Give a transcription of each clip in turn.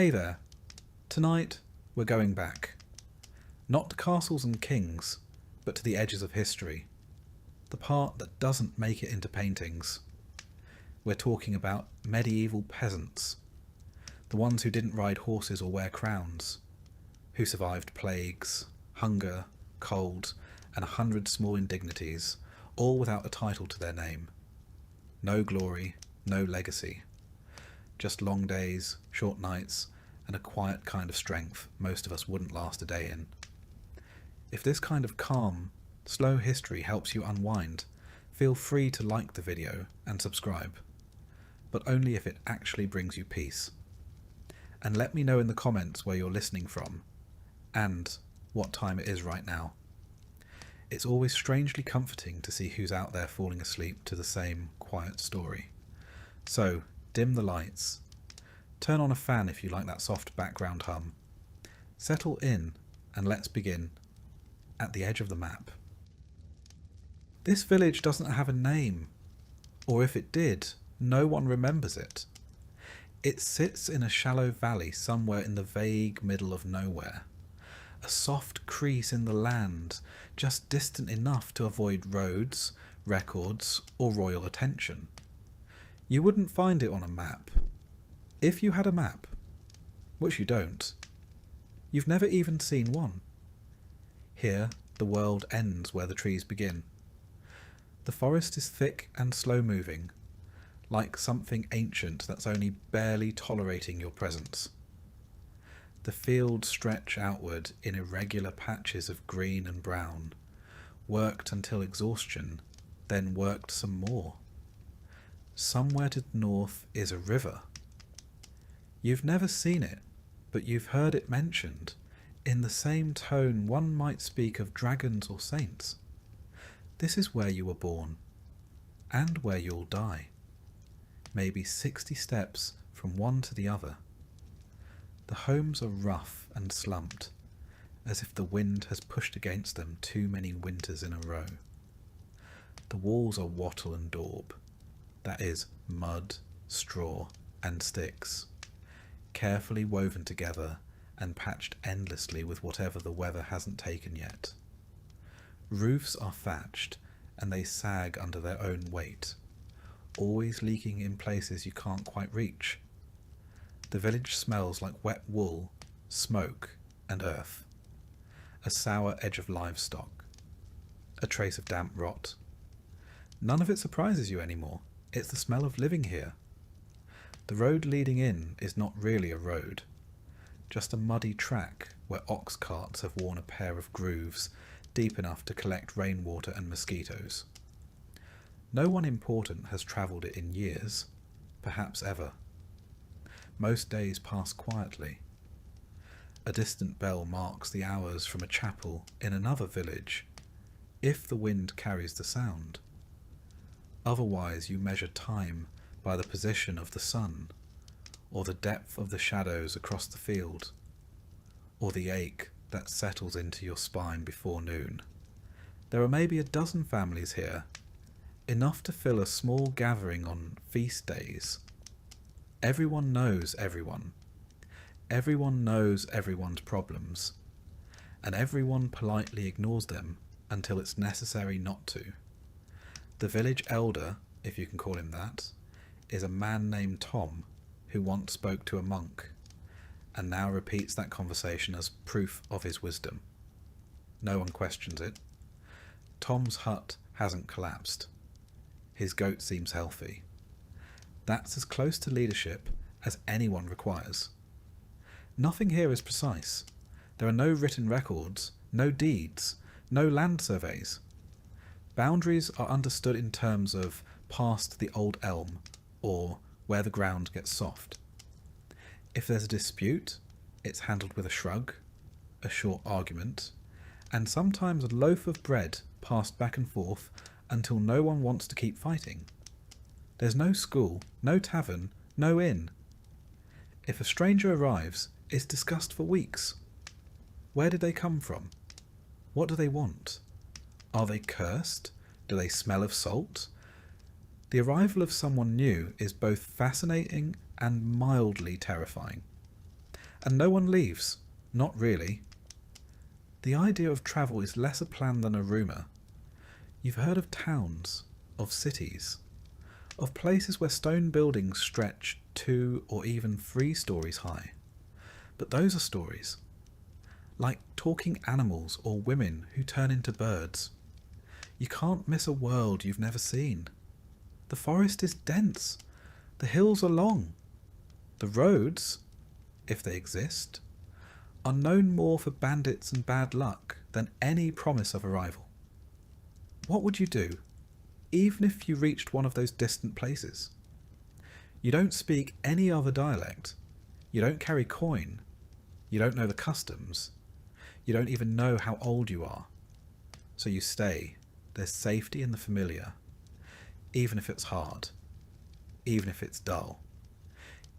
Hey there. Tonight we're going back. Not to castles and kings, but to the edges of history. The part that doesn't make it into paintings. We're talking about medieval peasants. The ones who didn't ride horses or wear crowns. Who survived plagues, hunger, cold, and 100 small indignities, all without a title to their name. No glory, no legacy. Just long days, short nights, and a quiet kind of strength most of us wouldn't last a day in. If this kind of calm, slow history helps you unwind, feel free to like the video and subscribe, but only if it actually brings you peace. And let me know in the comments where you're listening from, and what time it is right now. It's always strangely comforting to see who's out there falling asleep to the same quiet story. So, dim the lights. Turn on a fan if you like that soft background hum. Settle in and let's begin. At the edge of the map. This village doesn't have a name, or if it did, no one remembers it. It sits in a shallow valley somewhere in the vague middle of nowhere. A soft crease in the land, just distant enough to avoid roads, records, or royal attention. You wouldn't find it on a map. If you had a map, which you don't, you've never even seen one. Here, the world ends where the trees begin. The forest is thick and slow-moving, like something ancient that's only barely tolerating your presence. The fields stretch outward in irregular patches of green and brown, worked until exhaustion, then worked some more. Somewhere to the north is a river. You've never seen it, but you've heard it mentioned, in the same tone one might speak of dragons or saints. This is where you were born, and where you'll die. Maybe 60 steps from one to the other. The homes are rough and slumped, as if the wind has pushed against them too many winters in a row. The walls are wattle and daub, that is, mud, straw, and sticks, carefully woven together and patched endlessly with whatever the weather hasn't taken yet. Roofs are thatched, and they sag under their own weight, always leaking in places you can't quite reach. The village smells like wet wool, smoke, and earth. A sour edge of livestock. A trace of damp rot. None of it surprises you anymore. It's the smell of living here. The road leading in is not really a road, just a muddy track where ox carts have worn a pair of grooves deep enough to collect rainwater and mosquitoes. No one important has travelled it in years, perhaps ever. Most days pass quietly. A distant bell marks the hours from a chapel in another village, if the wind carries the sound. Otherwise you measure time by the position of the sun, or the depth of the shadows across the field, or the ache that settles into your spine before noon. There are maybe a dozen families here, enough to fill a small gathering on feast days. Everyone knows everyone. Everyone knows everyone's problems, and everyone politely ignores them until it's necessary not to. The village elder, if you can call him that, is a man named Tom, who once spoke to a monk, and now repeats that conversation as proof of his wisdom. No one questions it. Tom's hut hasn't collapsed. His goat seems healthy. That's as close to leadership as anyone requires. Nothing here is precise. There are no written records, no deeds, no land surveys. Boundaries are understood in terms of past the old elm, or where the ground gets soft. If there's a dispute, it's handled with a shrug, a short argument, and sometimes a loaf of bread passed back and forth until no one wants to keep fighting. There's no school, no tavern, no inn. If a stranger arrives, it's discussed for weeks. Where did they come from? What do they want? Are they cursed? Do they smell of salt? The arrival of someone new is both fascinating and mildly terrifying. And no one leaves. Not really. The idea of travel is less a plan than a rumour. You've heard of towns, of cities, of places where stone buildings stretch 2 or even 3 stories high. But those are stories. Like talking animals or women who turn into birds. You can't miss a world you've never seen. The forest is dense. The hills are long. The roads, if they exist, are known more for bandits and bad luck than any promise of arrival. What would you do, even if you reached one of those distant places? You don't speak any other dialect. You don't carry coin. You don't know the customs. You don't even know how old you are. So you stay. There's safety in the familiar, even if it's hard, even if it's dull,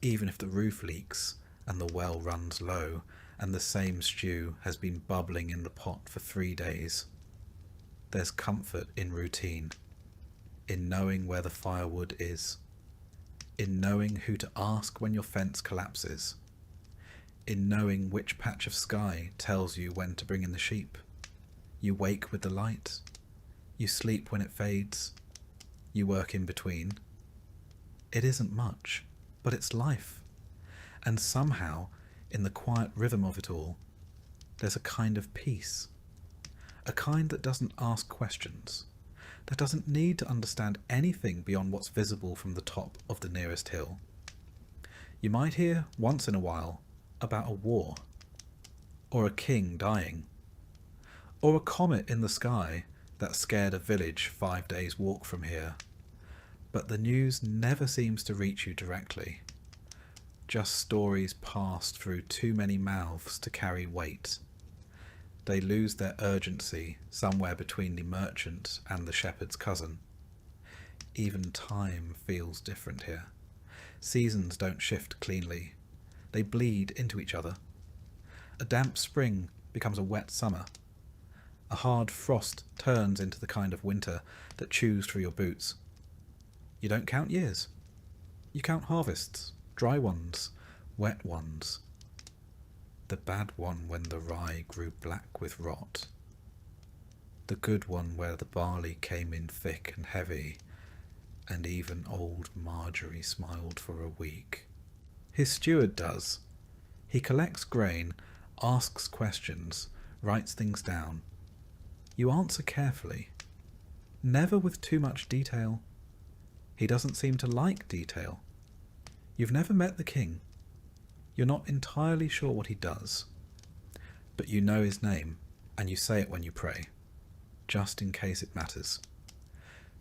even if the roof leaks and the well runs low and the same stew has been bubbling in the pot for 3 days. There's comfort in routine, in knowing where the firewood is, in knowing who to ask when your fence collapses, in knowing which patch of sky tells you when to bring in the sheep. You wake with the light. You sleep when it fades. You work in between. It isn't much, but it's life. And somehow, in the quiet rhythm of it all, there's a kind of peace. A kind that doesn't ask questions, that doesn't need to understand anything beyond what's visible from the top of the nearest hill. You might hear, once in a while, about a war, or a king dying, or a comet in the sky that scared a village 5 days' walk from here. But the news never seems to reach you directly. Just stories passed through too many mouths to carry weight. They lose their urgency somewhere between the merchant and the shepherd's cousin. Even time feels different here. Seasons don't shift cleanly. They bleed into each other. A damp spring becomes a wet summer. A hard frost turns into the kind of winter that chews through your boots. You don't count years. You count harvests, dry ones, wet ones. The bad one when the rye grew black with rot. The good one where the barley came in thick and heavy, and even old Marjorie smiled for a week. His steward does. He collects grain, asks questions, writes things down. You answer carefully, never with too much detail. He doesn't seem to like detail. You've never met the king. You're not entirely sure what he does, but you know his name, and you say it when you pray, just in case it matters.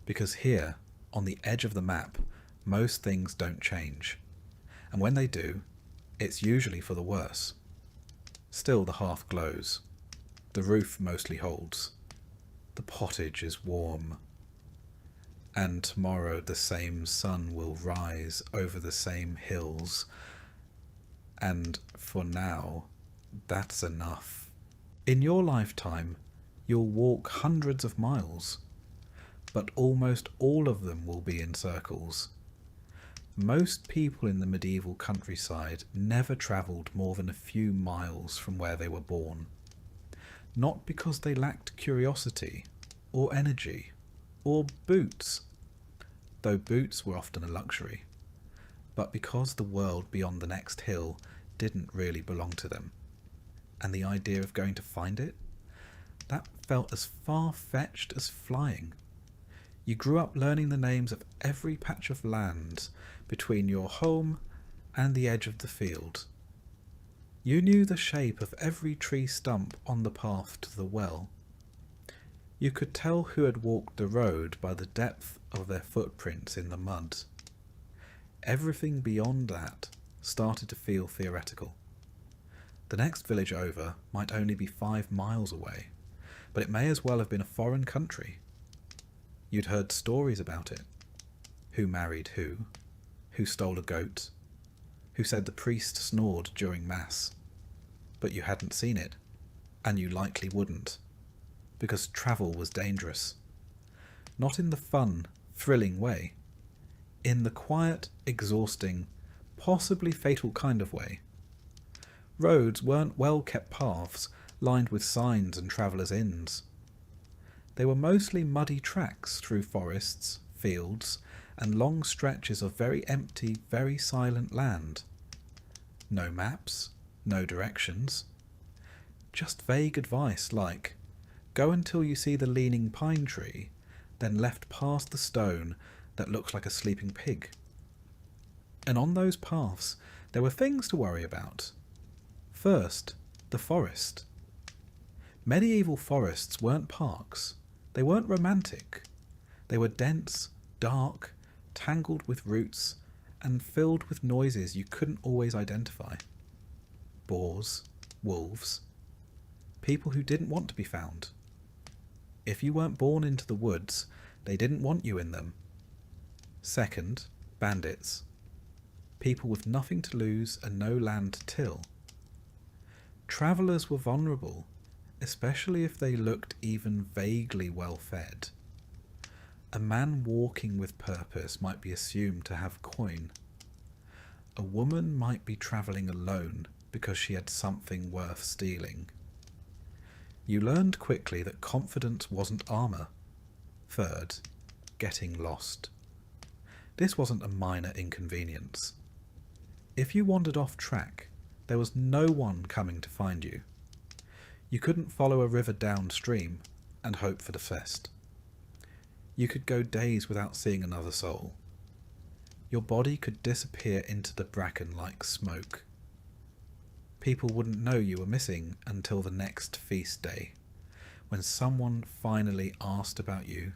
Because here, on the edge of the map, most things don't change, and when they do, it's usually for the worse. Still the hearth glows. The roof mostly holds. The pottage is warm. And tomorrow the same sun will rise over the same hills. And for now, that's enough. In your lifetime, you'll walk hundreds of miles, but almost all of them will be in circles. Most people in the medieval countryside never travelled more than a few miles from where they were born. Not because they lacked curiosity, or energy, or boots, though boots were often a luxury, but because the world beyond the next hill didn't really belong to them, and the idea of going to find it, that felt as far-fetched as flying. You grew up learning the names of every patch of land between your home and the edge of the field. You knew the shape of every tree stump on the path to the well. You could tell who had walked the road by the depth of their footprints in the mud. Everything beyond that started to feel theoretical. The next village over might only be 5 miles away, but it may as well have been a foreign country. You'd heard stories about it. Who married who stole a goat, who said the priest snored during Mass. But you hadn't seen it, and you likely wouldn't, because travel was dangerous. Not in the fun, thrilling way. In the quiet, exhausting, possibly fatal kind of way. Roads weren't well-kept paths lined with signs and travellers' inns. They were mostly muddy tracks through forests, fields, and long stretches of very empty, very silent land. No maps, no directions. Just vague advice like, go until you see the leaning pine tree, then left past the stone that looks like a sleeping pig. And on those paths there were things to worry about. First, the forest. Medieval forests weren't parks. They weren't romantic. They were dense, dark, tangled with roots, and filled with noises you couldn't always identify. Boars, wolves, people who didn't want to be found. If you weren't born into the woods, they didn't want you in them. Second, bandits. People with nothing to lose and no land to till. Travellers were vulnerable, especially if they looked even vaguely well fed. A man walking with purpose might be assumed to have coin. A woman might be travelling alone because she had something worth stealing. You learned quickly that confidence wasn't armour. Third, getting lost. This wasn't a minor inconvenience. If you wandered off track, there was no one coming to find you. You couldn't follow a river downstream and hope for the fest. You could go days without seeing another soul. Your body could disappear into the bracken like smoke. People wouldn't know you were missing until the next feast day, when someone finally asked about you,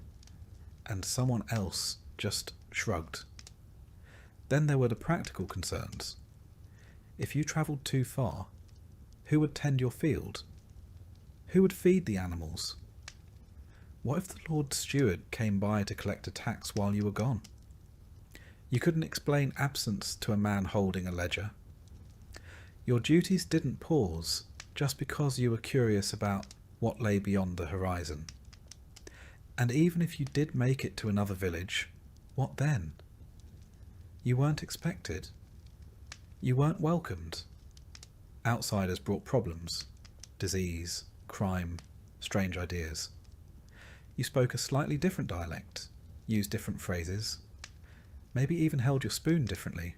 and someone else just shrugged. Then there were the practical concerns. If you travelled too far, who would tend your field? Who would feed the animals? What if the Lord Steward came by to collect a tax while you were gone? You couldn't explain absence to a man holding a ledger. Your duties didn't pause just because you were curious about what lay beyond the horizon. And even if you did make it to another village, what then? You weren't expected. You weren't welcomed. Outsiders brought problems, disease, crime, strange ideas. You spoke a slightly different dialect, used different phrases, maybe even held your spoon differently.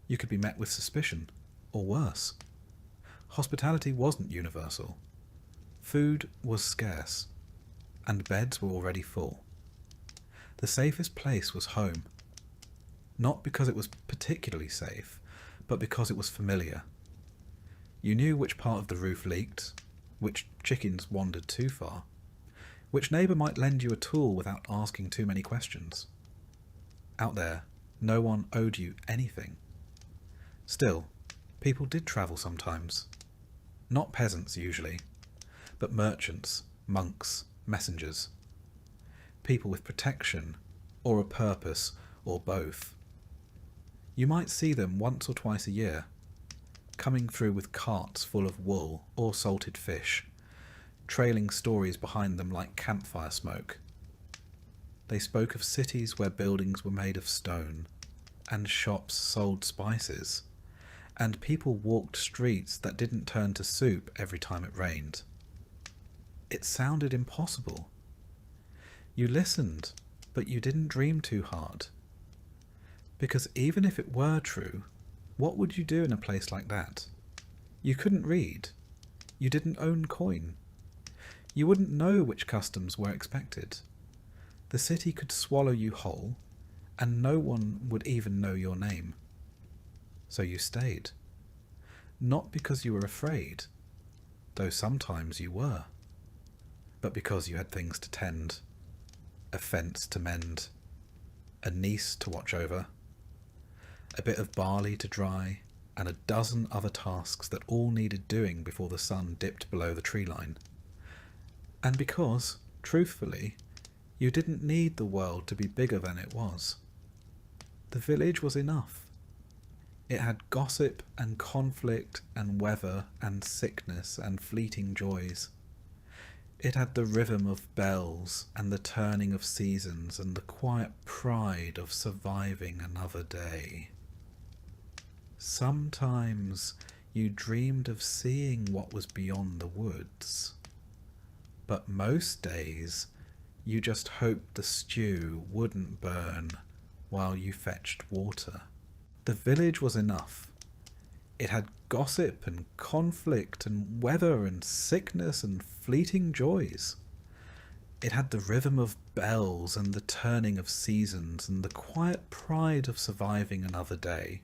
You could be met with suspicion, or worse. Hospitality wasn't universal. Food was scarce, and beds were already full. The safest place was home. Not because it was particularly safe, but because it was familiar. You knew which part of the roof leaked, which chickens wandered too far, which neighbour might lend you a tool without asking too many questions. Out there, no one owed you anything. Still, people did travel sometimes. Not peasants usually, but merchants, monks, messengers. People with protection, or a purpose, or both. You might see them once or twice a year, coming through with carts full of wool or salted fish, trailing stories behind them like campfire smoke. They spoke of cities where buildings were made of stone, and shops sold spices, and people walked streets that didn't turn to soup every time it rained. It sounded impossible. You listened, but you didn't dream too hard. Because even if it were true, what would you do in a place like that? You couldn't read. You didn't own coin. You wouldn't know which customs were expected. The city could swallow you whole, and no one would even know your name. So you stayed. Not because you were afraid, though sometimes you were, but because you had things to tend, a fence to mend, a niece to watch over, a bit of barley to dry, and a dozen other tasks that all needed doing before the sun dipped below the tree line. And because, truthfully, you didn't need the world to be bigger than it was. The village was enough. It had gossip and conflict and weather and sickness and fleeting joys. It had the rhythm of bells and the turning of seasons and the quiet pride of surviving another day. Sometimes you dreamed of seeing what was beyond the woods. But most days, you just hoped the stew wouldn't burn while you fetched water. The village was enough. It had gossip and conflict and weather and sickness and fleeting joys. It had the rhythm of bells and the turning of seasons and the quiet pride of surviving another day.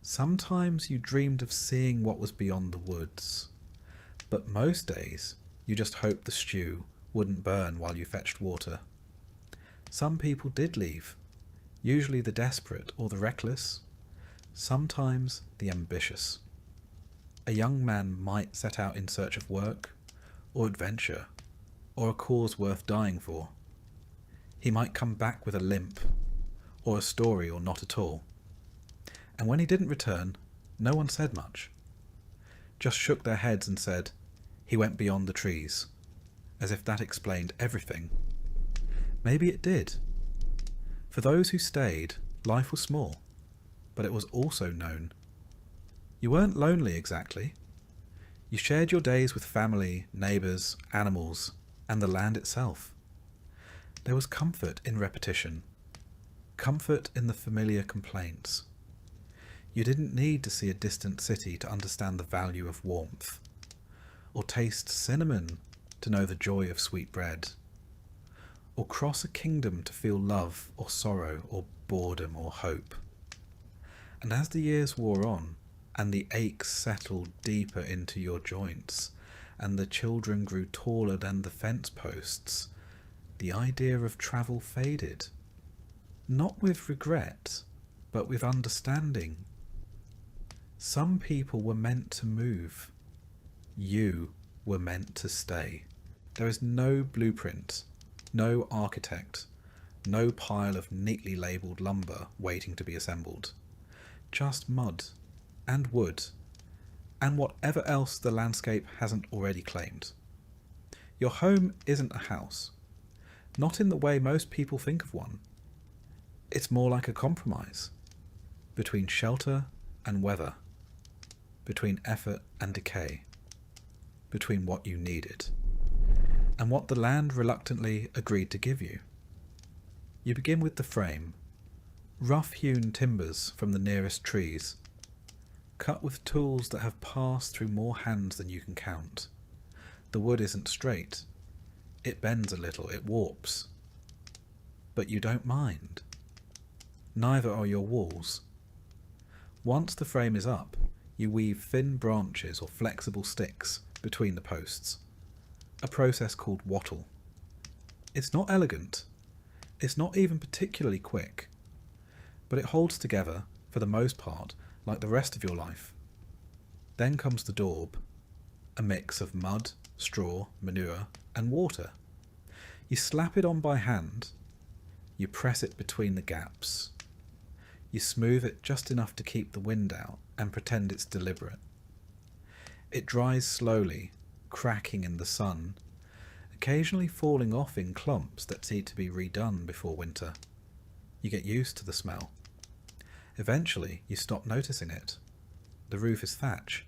Sometimes you dreamed of seeing what was beyond the woods, but most days you just hoped the stew wouldn't burn while you fetched water. Some people did leave, usually the desperate or the reckless, sometimes the ambitious. A young man might set out in search of work, or adventure, or a cause worth dying for. He might come back with a limp, or a story, or not at all. And when he didn't return, no one said much. Just shook their heads and said, "He went beyond the trees," as if that explained everything. Maybe it did. For those who stayed, life was small, but it was also known. You weren't lonely exactly. You shared your days with family, neighbours, animals, and the land itself. There was comfort in repetition, comfort in the familiar complaints. You didn't need to see a distant city to understand the value of warmth, or taste cinnamon to know the joy of sweet bread, or cross a kingdom to feel love or sorrow or boredom or hope. And as the years wore on, and the aches settled deeper into your joints, and the children grew taller than the fence posts, the idea of travel faded. Not with regret, but with understanding. Some people were meant to move. You were meant to stay. There is no blueprint, no architect, no pile of neatly labelled lumber waiting to be assembled. Just mud and wood and whatever else the landscape hasn't already claimed. Your home isn't a house, not in the way most people think of one. It's more like a compromise between shelter and weather, between effort and decay, between what you needed and what the land reluctantly agreed to give you. You begin with the frame, rough-hewn timbers from the nearest trees, cut with tools that have passed through more hands than you can count. The wood isn't straight. It bends a little, it warps. But you don't mind. Neither are your walls. Once the frame is up, you weave thin branches or flexible sticks between the posts, a process called wattle. It's not elegant. It's not even particularly quick, but it holds together, for the most part, like the rest of your life. Then comes the daub, a mix of mud, straw, manure, and water. You slap it on by hand. You press it between the gaps. You smooth it just enough to keep the wind out and pretend it's deliberate. It dries slowly, cracking in the sun, occasionally falling off in clumps that need to be redone before winter. You get used to the smell. Eventually, you stop noticing it. The roof is thatch,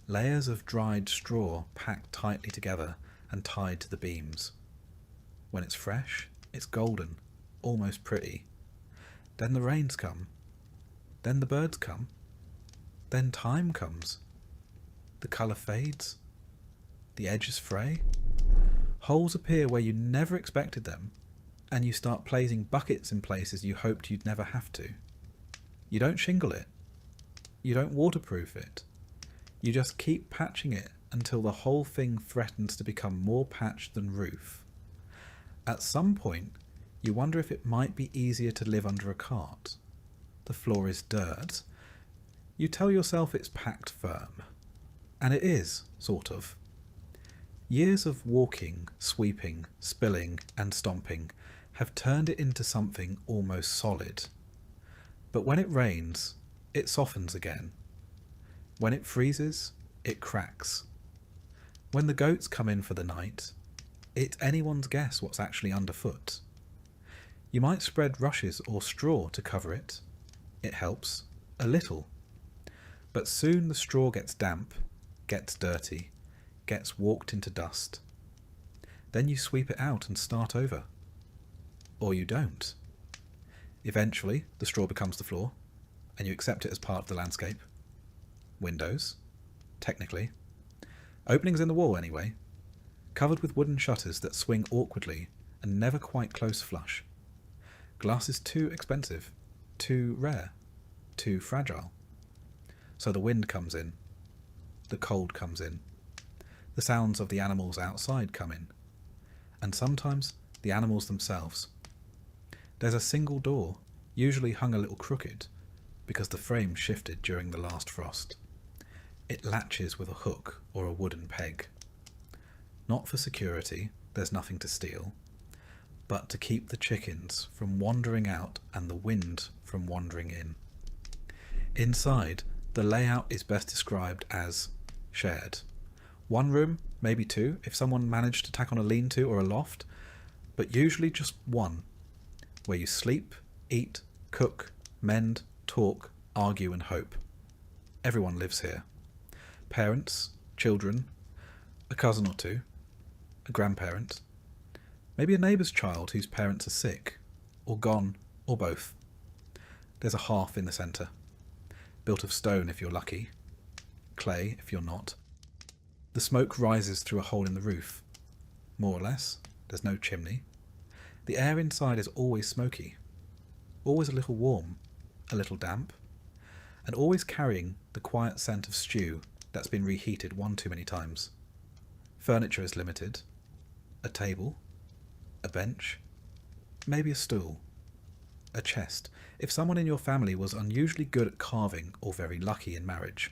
layers of dried straw packed tightly together and tied to the beams. When it's fresh, it's golden, almost pretty. Then the rains come. Then the birds come. Then time comes. The colour fades. The edges fray. Holes appear where you never expected them, and you start placing buckets in places you hoped you'd never have to. You don't shingle it. You don't waterproof it. You just keep patching it until the whole thing threatens to become more patched than roof. At some point, you wonder if it might be easier to live under a cart. The floor is dirt. You tell yourself it's packed firm. And it is, sort of. Years of walking, sweeping, spilling, and stomping have turned it into something almost solid. But when it rains, it softens again. When it freezes, it cracks. When the goats come in for the night, it's anyone's guess what's actually underfoot. You might spread rushes or straw to cover it. It helps, a little. But soon the straw gets damp, gets dirty, gets walked into dust. Then you sweep it out and start over. Or you don't. Eventually, the straw becomes the floor, and you accept it as part of the landscape. Windows, technically. Openings in the wall, anyway. Covered with wooden shutters that swing awkwardly and never quite close flush. Glass is too expensive, too rare, too fragile. So the wind comes in. The cold comes in. The sounds of the animals outside come in. And sometimes the animals themselves. There's a single door, usually hung a little crooked, because the frame shifted during the last frost. It latches with a hook or a wooden peg. Not for security, there's nothing to steal, but to keep the chickens from wandering out and the wind from wandering in. Inside, the layout is best described as shared. One room, maybe two, if someone managed to tack on a lean-to or a loft, but usually just one, where you sleep, eat, cook, mend, talk, argue and hope. Everyone lives here. Parents, children, a cousin or two, a grandparent, maybe a neighbour's child whose parents are sick, or gone, or both. There's a hearth in the centre, built of stone if you're lucky, clay if you're not. The smoke rises through a hole in the roof. More or less, there's no chimney. The air inside is always smoky, always a little warm, a little damp, and always carrying the quiet scent of stew that's been reheated one too many times. Furniture is limited. A table, a bench, maybe a stool, a chest, if someone in your family was unusually good at carving or very lucky in marriage.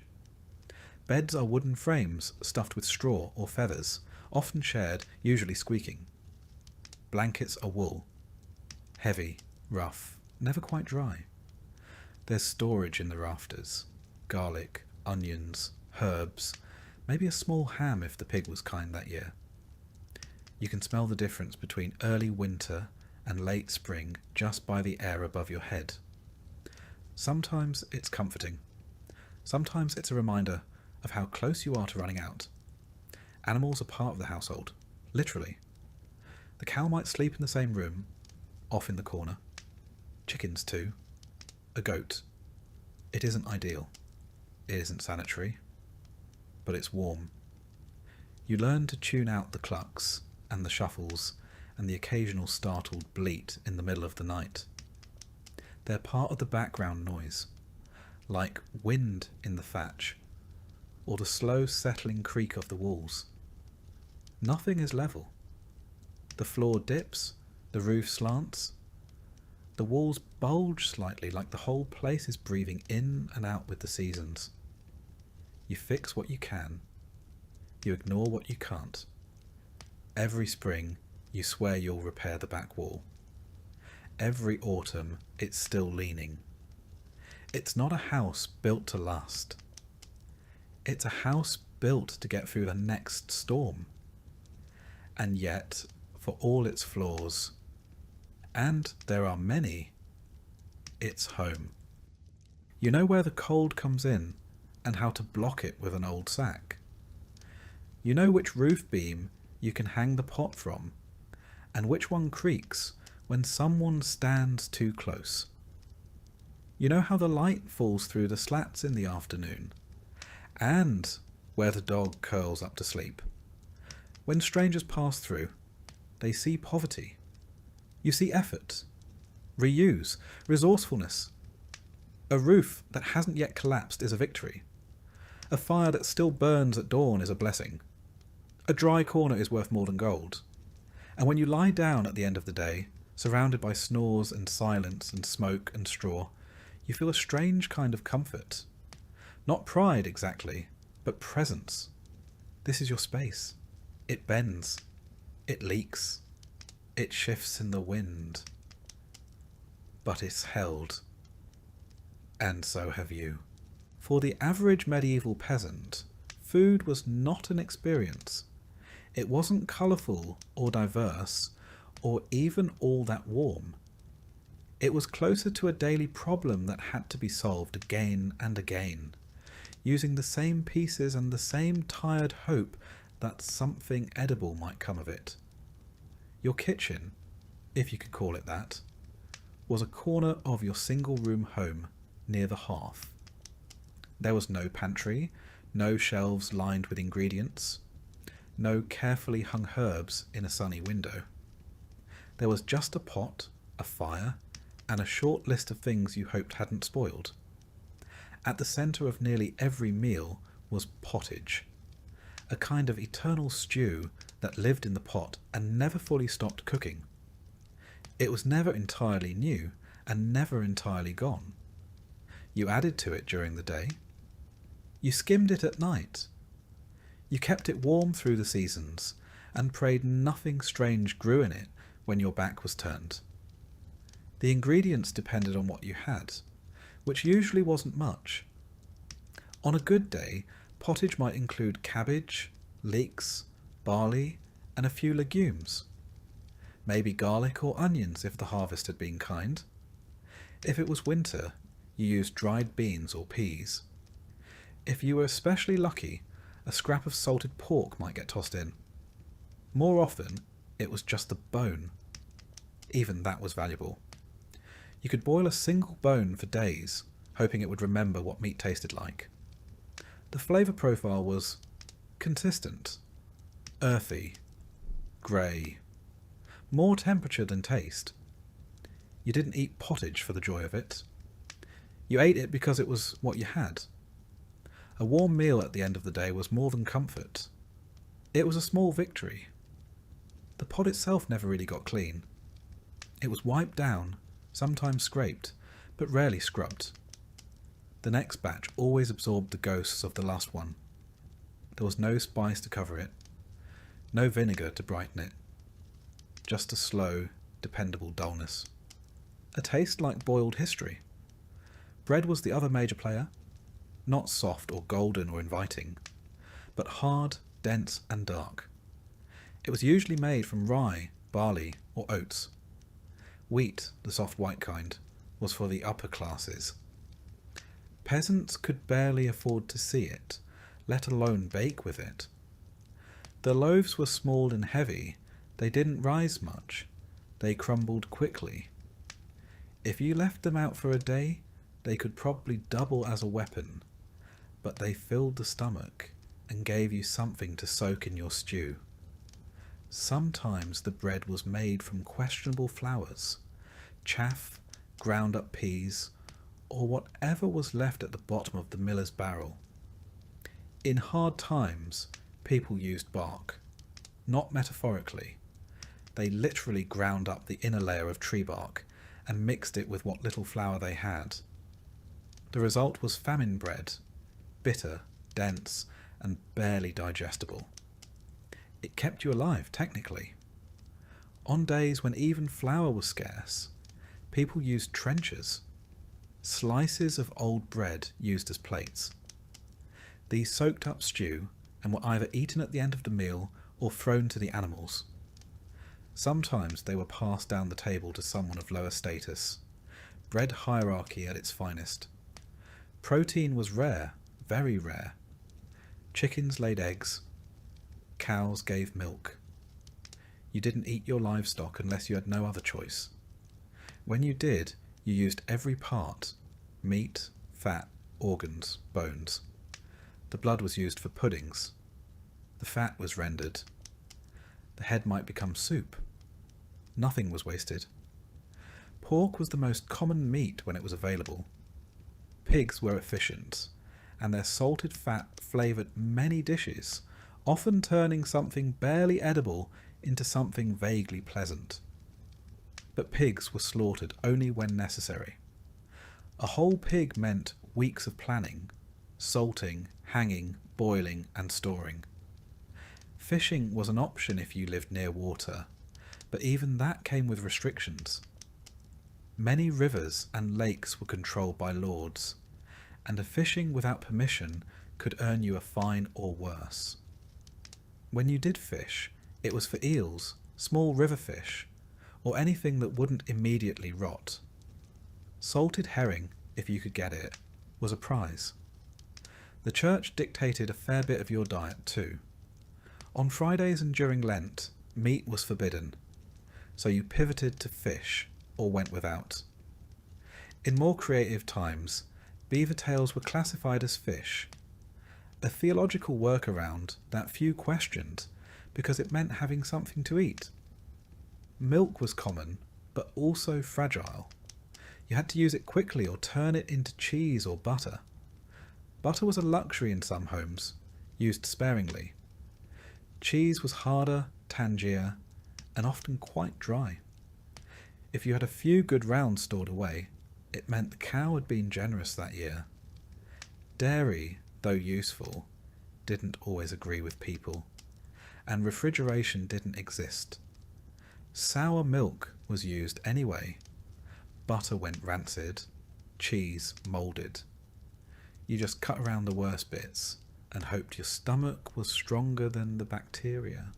Beds are wooden frames stuffed with straw or feathers, often shared, usually squeaking. Blankets are wool, heavy, rough, never quite dry. There's storage in the rafters, garlic, onions, herbs, maybe a small ham if the pig was kind that year. You can smell the difference between early winter and late spring just by the air above your head. Sometimes it's comforting. Sometimes it's a reminder of how close you are to running out. Animals are part of the household, literally. The cow might sleep in the same room, off in the corner. Chickens too. A goat. It isn't ideal. It isn't sanitary. But it's warm. You learn to tune out the clucks and the shuffles and the occasional startled bleat in the middle of the night. They're part of the background noise, like wind in the thatch or the slow settling creak of the walls. Nothing is level. The floor dips, the roof slants, the walls bulge slightly like the whole place is breathing in and out with the seasons. You fix what you can. You ignore what you can't. Every spring, you swear you'll repair the back wall. Every autumn, it's still leaning. It's not a house built to last. It's a house built to get through the next storm. And yet, for all its flaws, and there are many, it's home. You know where the cold comes in and how to block it with an old sack. You know which roof beam you can hang the pot from, and which one creaks when someone stands too close. You know how the light falls through the slats in the afternoon, and where the dog curls up to sleep. When strangers pass through, they see poverty. You see effort, reuse, resourcefulness. A roof that hasn't yet collapsed is a victory. A fire that still burns at dawn is a blessing. A dry corner is worth more than gold. And when you lie down at the end of the day, surrounded by snores and silence and smoke and straw, you feel a strange kind of comfort. Not pride exactly, but presence. This is your space. It bends. It leaks. It shifts in the wind. But it's held. And so have you. For the average medieval peasant, food was not an experience. It wasn't colourful or diverse, or even all that warm. It was closer to a daily problem that had to be solved again and again. using the same pieces and the same tired hope that something edible might come of it. Your kitchen, if you could call it that, was a corner of your single-room home near the hearth. There was no pantry, no shelves lined with ingredients, no carefully hung herbs in a sunny window. There was just a pot, a fire, and a short list of things you hoped hadn't spoiled. At the centre of nearly every meal was pottage, a kind of eternal stew that lived in the pot and never fully stopped cooking. It was never entirely new and never entirely gone. You added to it during the day. You skimmed it at night. You kept it warm through the seasons and prayed nothing strange grew in it when your back was turned. The ingredients depended on what you had, which usually wasn't much. On a good day, pottage might include cabbage, leeks, barley, and a few legumes. Maybe garlic or onions if the harvest had been kind. If it was winter, you used dried beans or peas. If you were especially lucky, a scrap of salted pork might get tossed in. More often, it was just the bone. Even that was valuable. You could boil a single bone for days, hoping it would remember what meat tasted like. The flavour profile was consistent, earthy, grey, more temperature than taste. You didn't eat pottage for the joy of it. You ate it because it was what you had. A warm meal at the end of the day was more than comfort. It was a small victory. The pot itself never really got clean. It was wiped down, sometimes scraped, but rarely scrubbed. The next batch always absorbed the ghosts of the last one. There was no spice to cover it, no vinegar to brighten it. Just a slow, dependable dullness. A taste like boiled history. Bread was the other major player, not soft or golden or inviting, but hard, dense and dark. It was usually made from rye, barley or oats. Wheat, the soft white kind, was for the upper classes. Peasants could barely afford to see it, let alone bake with it. The loaves were small and heavy. They didn't rise much. They crumbled quickly. If you left them out for a day, they could probably double as a weapon, but they filled the stomach and gave you something to soak in your stew. Sometimes the bread was made from questionable flours, chaff, ground up peas, or whatever was left at the bottom of the miller's barrel. In hard times, people used bark, not metaphorically. They literally ground up the inner layer of tree bark and mixed it with what little flour they had. The result was famine bread, bitter, dense, and barely digestible. It kept you alive, technically. On days when even flour was scarce, people used trenchers, slices of old bread used as plates. These soaked up stew and were either eaten at the end of the meal or thrown to the animals. Sometimes they were passed down the table to someone of lower status. Bread hierarchy at its finest. Protein was rare, very rare. Chickens laid eggs. Cows gave milk. You didn't eat your livestock unless you had no other choice. When you did, you used every part: meat, fat, organs, bones. The blood was used for puddings. The fat was rendered. The head might become soup. Nothing was wasted. Pork was the most common meat when it was available. Pigs were efficient, and their salted fat flavoured many dishes, often turning something barely edible into something vaguely pleasant. But pigs were slaughtered only when necessary. A whole pig meant weeks of planning, salting, hanging, boiling, and storing. Fishing was an option if you lived near water, but even that came with restrictions. Many rivers and lakes were controlled by lords, and a fishing without permission could earn you a fine or worse. When you did fish, it was for eels, small river fish, or anything that wouldn't immediately rot. Salted herring, if you could get it, was a prize. The church dictated a fair bit of your diet too. On Fridays and during Lent, meat was forbidden, so you pivoted to fish or went without. In more creative times, beaver tails were classified as fish, a theological workaround that few questioned because it meant having something to eat. Milk was common, but also fragile. You had to use it quickly or turn it into cheese or butter. Butter was a luxury in some homes, used sparingly. Cheese was harder, tangier, and often quite dry. If you had a few good rounds stored away, it meant the cow had been generous that year. Dairy, though useful, didn't always agree with people, and refrigeration didn't exist. Sour milk was used anyway. Butter went rancid, cheese moulded. You just cut around the worst bits and hoped your stomach was stronger than the bacteria.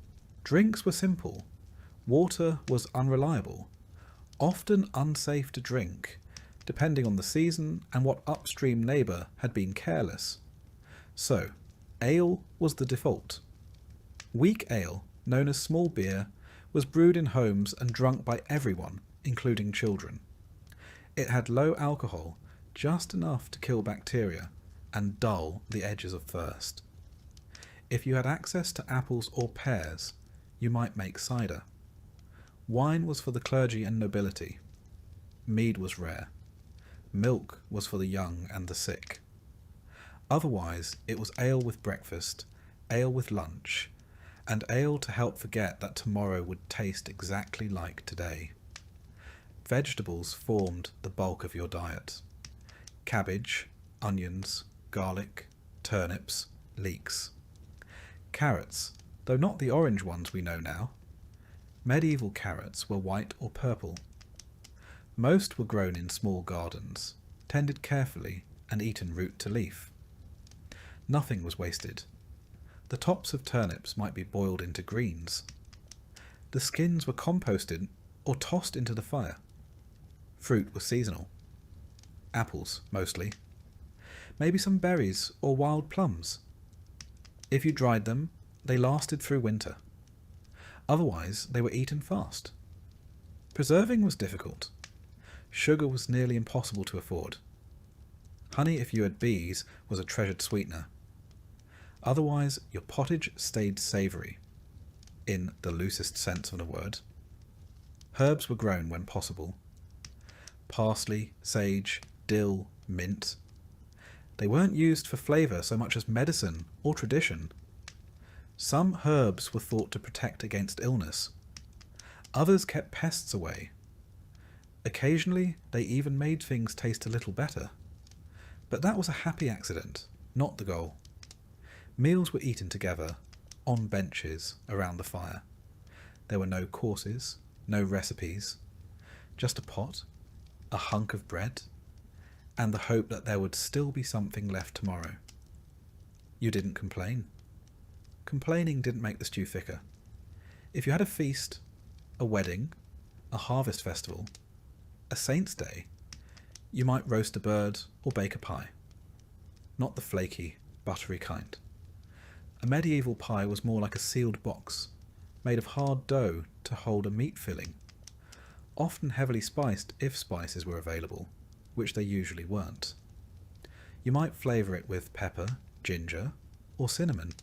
Drinks were simple. Water was unreliable, often unsafe to drink, depending on the season and what upstream neighbour had been careless. So, ale was the default. Weak ale, known as small beer, was brewed in homes and drunk by everyone, including children. It had low alcohol, just enough to kill bacteria and dull the edges of thirst. If you had access to apples or pears, you might make cider. Wine was for the clergy and nobility. Mead was rare. Milk was for the young and the sick. Otherwise, it was ale with breakfast, ale with lunch, and ale to help forget that tomorrow would taste exactly like today. Vegetables formed the bulk of your diet. Cabbage, onions, garlic, turnips, leeks. Carrots, though not the orange ones we know now. Medieval carrots were white or purple. Most were grown in small gardens, tended carefully and eaten root to leaf. Nothing was wasted. The tops of turnips might be boiled into greens. The skins were composted or tossed into the fire. Fruit was seasonal. Apples, mostly. Maybe some berries or wild plums. If you dried them, they lasted through winter. Otherwise, they were eaten fast. Preserving was difficult. Sugar was nearly impossible to afford. Honey, if you had bees, was a treasured sweetener. Otherwise, your pottage stayed savoury, in the loosest sense of the word. Herbs were grown when possible. Parsley, sage, dill, mint. They weren't used for flavour so much as medicine or tradition. Some herbs were thought to protect against illness. Others kept pests away. Occasionally, they even made things taste a little better. But that was a happy accident, not the goal. Meals were eaten together, on benches, around the fire. There were no courses, no recipes, just a pot, a hunk of bread, and the hope that there would still be something left tomorrow. You didn't complain. Complaining didn't make the stew thicker. If you had a feast, a wedding, a harvest festival, a saint's day, you might roast a bird or bake a pie. Not the flaky, buttery kind. A medieval pie was more like a sealed box, made of hard dough to hold a meat filling, often heavily spiced if spices were available, which they usually weren't. You might flavour it with pepper, ginger, or cinnamon,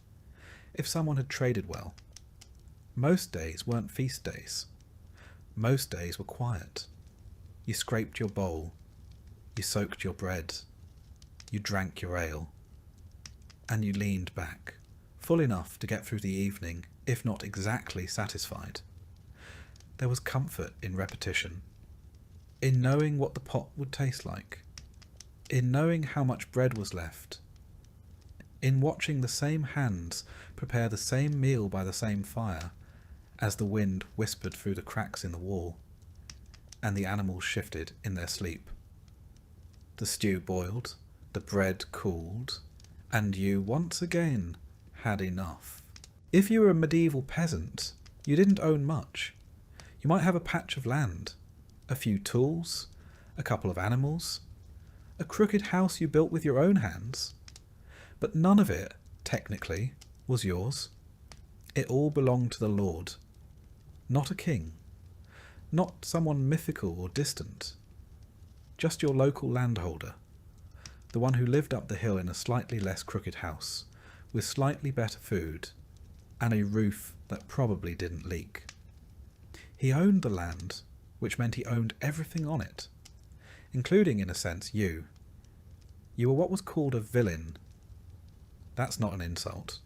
if someone had traded well. Most days weren't feast days. Most days were quiet. You scraped your bowl, you soaked your bread, you drank your ale, and you leaned back, full enough to get through the evening, if not exactly satisfied. There was comfort in repetition, in knowing what the pot would taste like, in knowing how much bread was left, in watching the same hands prepare the same meal by the same fire as the wind whispered through the cracks in the wall, and the animals shifted in their sleep. The stew boiled, the bread cooled, and you once again had enough. If you were a medieval peasant, you didn't own much. You might have a patch of land, a few tools, a couple of animals, a crooked house you built with your own hands. But none of it, technically, was yours. It all belonged to the Lord, not a king, not someone mythical or distant, just your local landholder, the one who lived up the hill in a slightly less crooked house, with slightly better food, and a roof that probably didn't leak. He owned the land, which meant he owned everything on it, including, in a sense, you. You were what was called a villain. That's not an insult.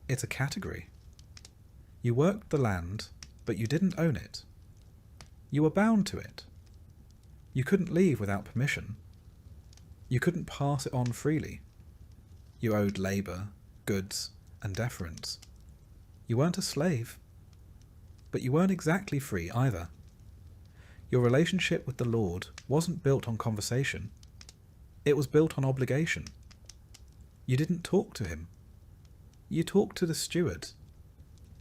It's a category. You worked the land, but you didn't own it. You were bound to it. You couldn't leave without permission. You couldn't pass it on freely. You owed labour, goods, and deference. You weren't a slave, but you weren't exactly free either. Your relationship with the Lord wasn't built on conversation. It was built on obligation. You didn't talk to him. You talked to the steward,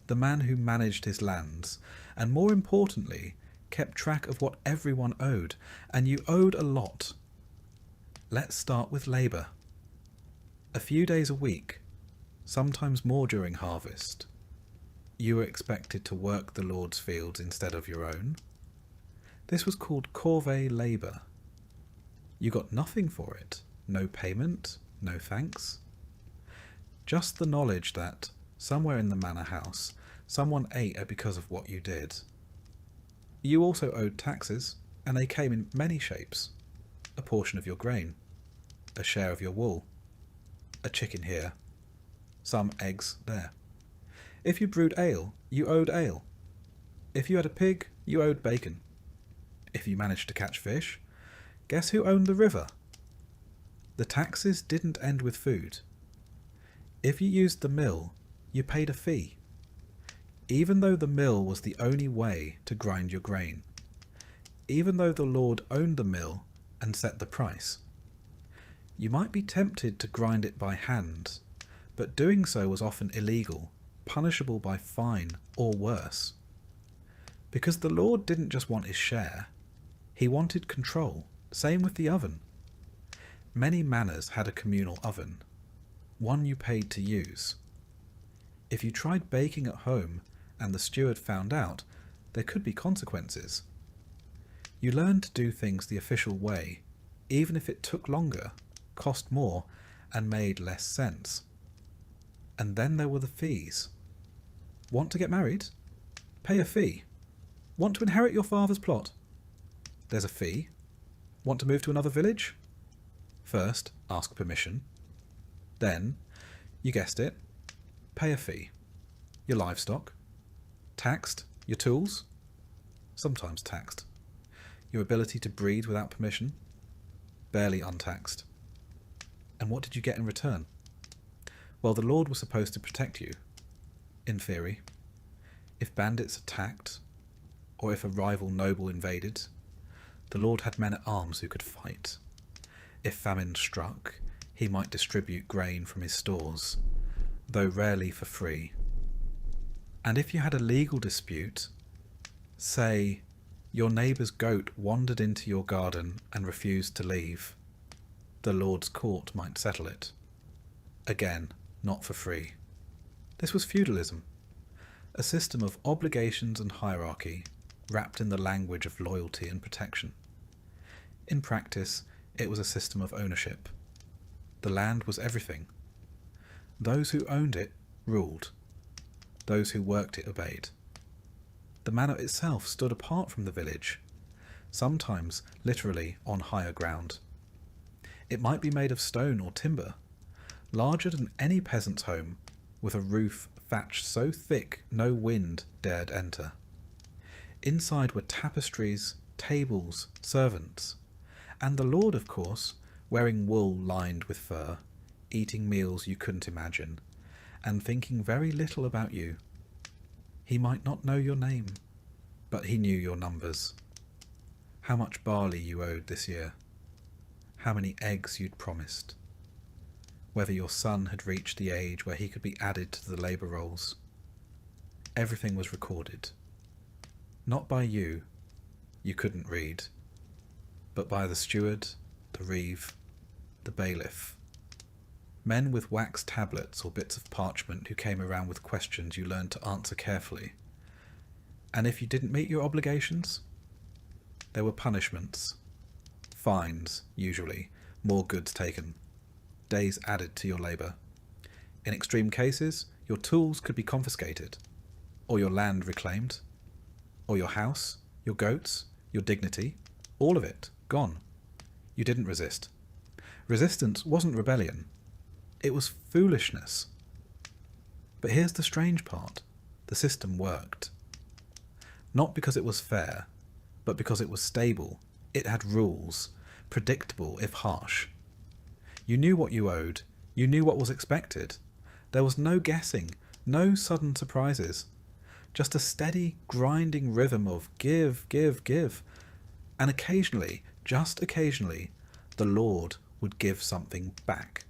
the man who managed his lands, and more importantly, kept track of what everyone owed, and you owed a lot. Let's start with labour. A few days a week, sometimes more during harvest, you were expected to work the Lord's fields instead of your own. This was called corvée labour. You got nothing for it, no payment, no thanks. Just the knowledge that, somewhere in the manor house, someone ate because of what you did. You also owed taxes, and they came in many shapes. A portion of your grain, a share of your wool, a chicken here, some eggs there. If you brewed ale, you owed ale. If you had a pig, you owed bacon. If you managed to catch fish, guess who owned the river? The taxes didn't end with food. If you used the mill, you paid a fee, even though the mill was the only way to grind your grain, even though the Lord owned the mill and set the price. You might be tempted to grind it by hand, but doing so was often illegal, punishable by fine or worse. Because the Lord didn't just want his share, he wanted control. Same with the oven. Many manors had a communal oven, one you paid to use. If you tried baking at home and the steward found out, there could be consequences. You learned to do things the official way, even if it took longer, cost more, and made less sense. And then there were the fees. Want to get married? Pay a fee. Want to inherit your father's plot? There's a fee. Want to move to another village? First, ask permission. Then, you guessed it, pay a fee. Your livestock. Taxed. Your tools. Sometimes taxed. Your ability to breed without permission. Barely untaxed. And what did you get in return? Well, the Lord was supposed to protect you, in theory. If bandits attacked, or if a rival noble invaded, the Lord had men at arms who could fight. If famine struck, he might distribute grain from his stores, though rarely for free. And if you had a legal dispute, say, your neighbour's goat wandered into your garden and refused to leave, the Lord's court might settle it. Again, not for free. This was feudalism, a system of obligations and hierarchy wrapped in the language of loyalty and protection. In practice, it was a system of ownership. The land was everything. Those who owned it ruled. Those who worked it obeyed. The manor itself stood apart from the village, sometimes literally on higher ground. It might be made of stone or timber, larger than any peasant's home, with a roof thatched so thick no wind dared enter. Inside were tapestries, tables, servants, and the Lord, of course, wearing wool lined with fur, eating meals you couldn't imagine, and thinking very little about you. He might not know your name, but he knew your numbers. How much barley you owed this year. How many eggs you'd promised. Whether your son had reached the age where he could be added to the labour rolls. Everything was recorded. Not by you couldn't read, but by the steward, the reeve, the bailiff. Men with wax tablets or bits of parchment who came around with questions you learned to answer carefully. And if you didn't meet your obligations, there were punishments. Fines, usually, more goods taken, days added to your labour. In extreme cases, your tools could be confiscated, or your land reclaimed, or your house, your goats, your dignity, all of it, gone. You didn't resist. Resistance wasn't rebellion. It was foolishness. But here's the strange part. The system worked. Not because it was fair, but because it was stable. It had rules, predictable if harsh. You knew what you owed. You knew what was expected. There was no guessing, no sudden surprises. Just a steady, grinding rhythm of give, give, give. And occasionally, just occasionally, the Lord would give something back.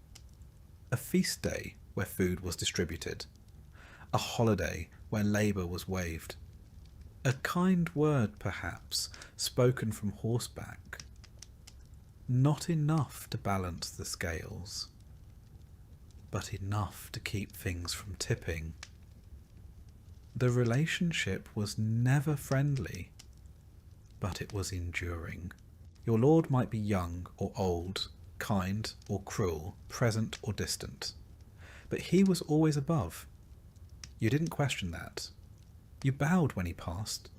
A feast day where food was distributed. A holiday where labour was waived. A kind word, perhaps, spoken from horseback. Not enough to balance the scales, but enough to keep things from tipping. The relationship was never friendly, but it was enduring. Your lord might be young or old, kind or cruel, present or distant, but he was always above. You didn't question that. You bowed when he passed.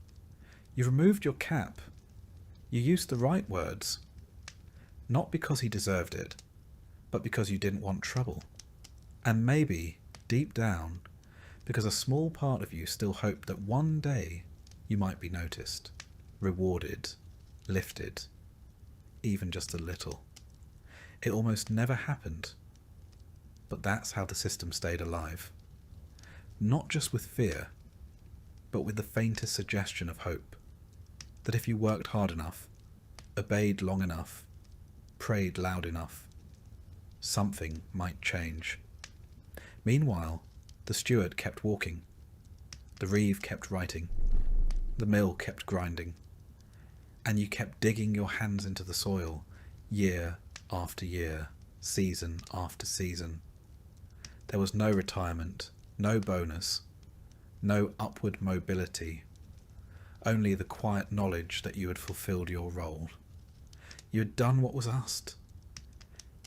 You removed your cap. You used the right words, not because he deserved it, but because you didn't want trouble. And maybe, deep down, because a small part of you still hoped that one day you might be noticed, rewarded, lifted, even just a little. It almost never happened, but that's how the system stayed alive. Not just with fear, but with the faintest suggestion of hope, that if you worked hard enough, obeyed long enough, prayed loud enough, something might change. Meanwhile, the steward kept walking, the reeve kept writing, the mill kept grinding, and you kept digging your hands into the soil, year after year, season after season. There was no retirement, no bonus, no upward mobility, only the quiet knowledge that you had fulfilled your role. You had done what was asked.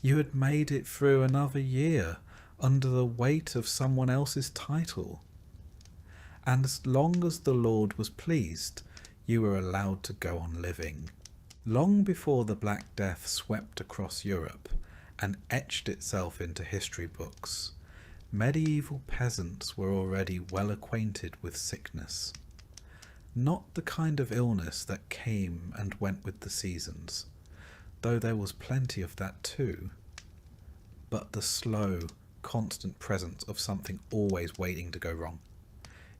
You had made it through another year under the weight of someone else's title. And as long as the Lord was pleased, you were allowed to go on living. Long before the Black Death swept across Europe and etched itself into history books, medieval peasants were already well acquainted with sickness. Not the kind of illness that came and went with the seasons, though there was plenty of that too, but the slow, constant presence of something always waiting to go wrong.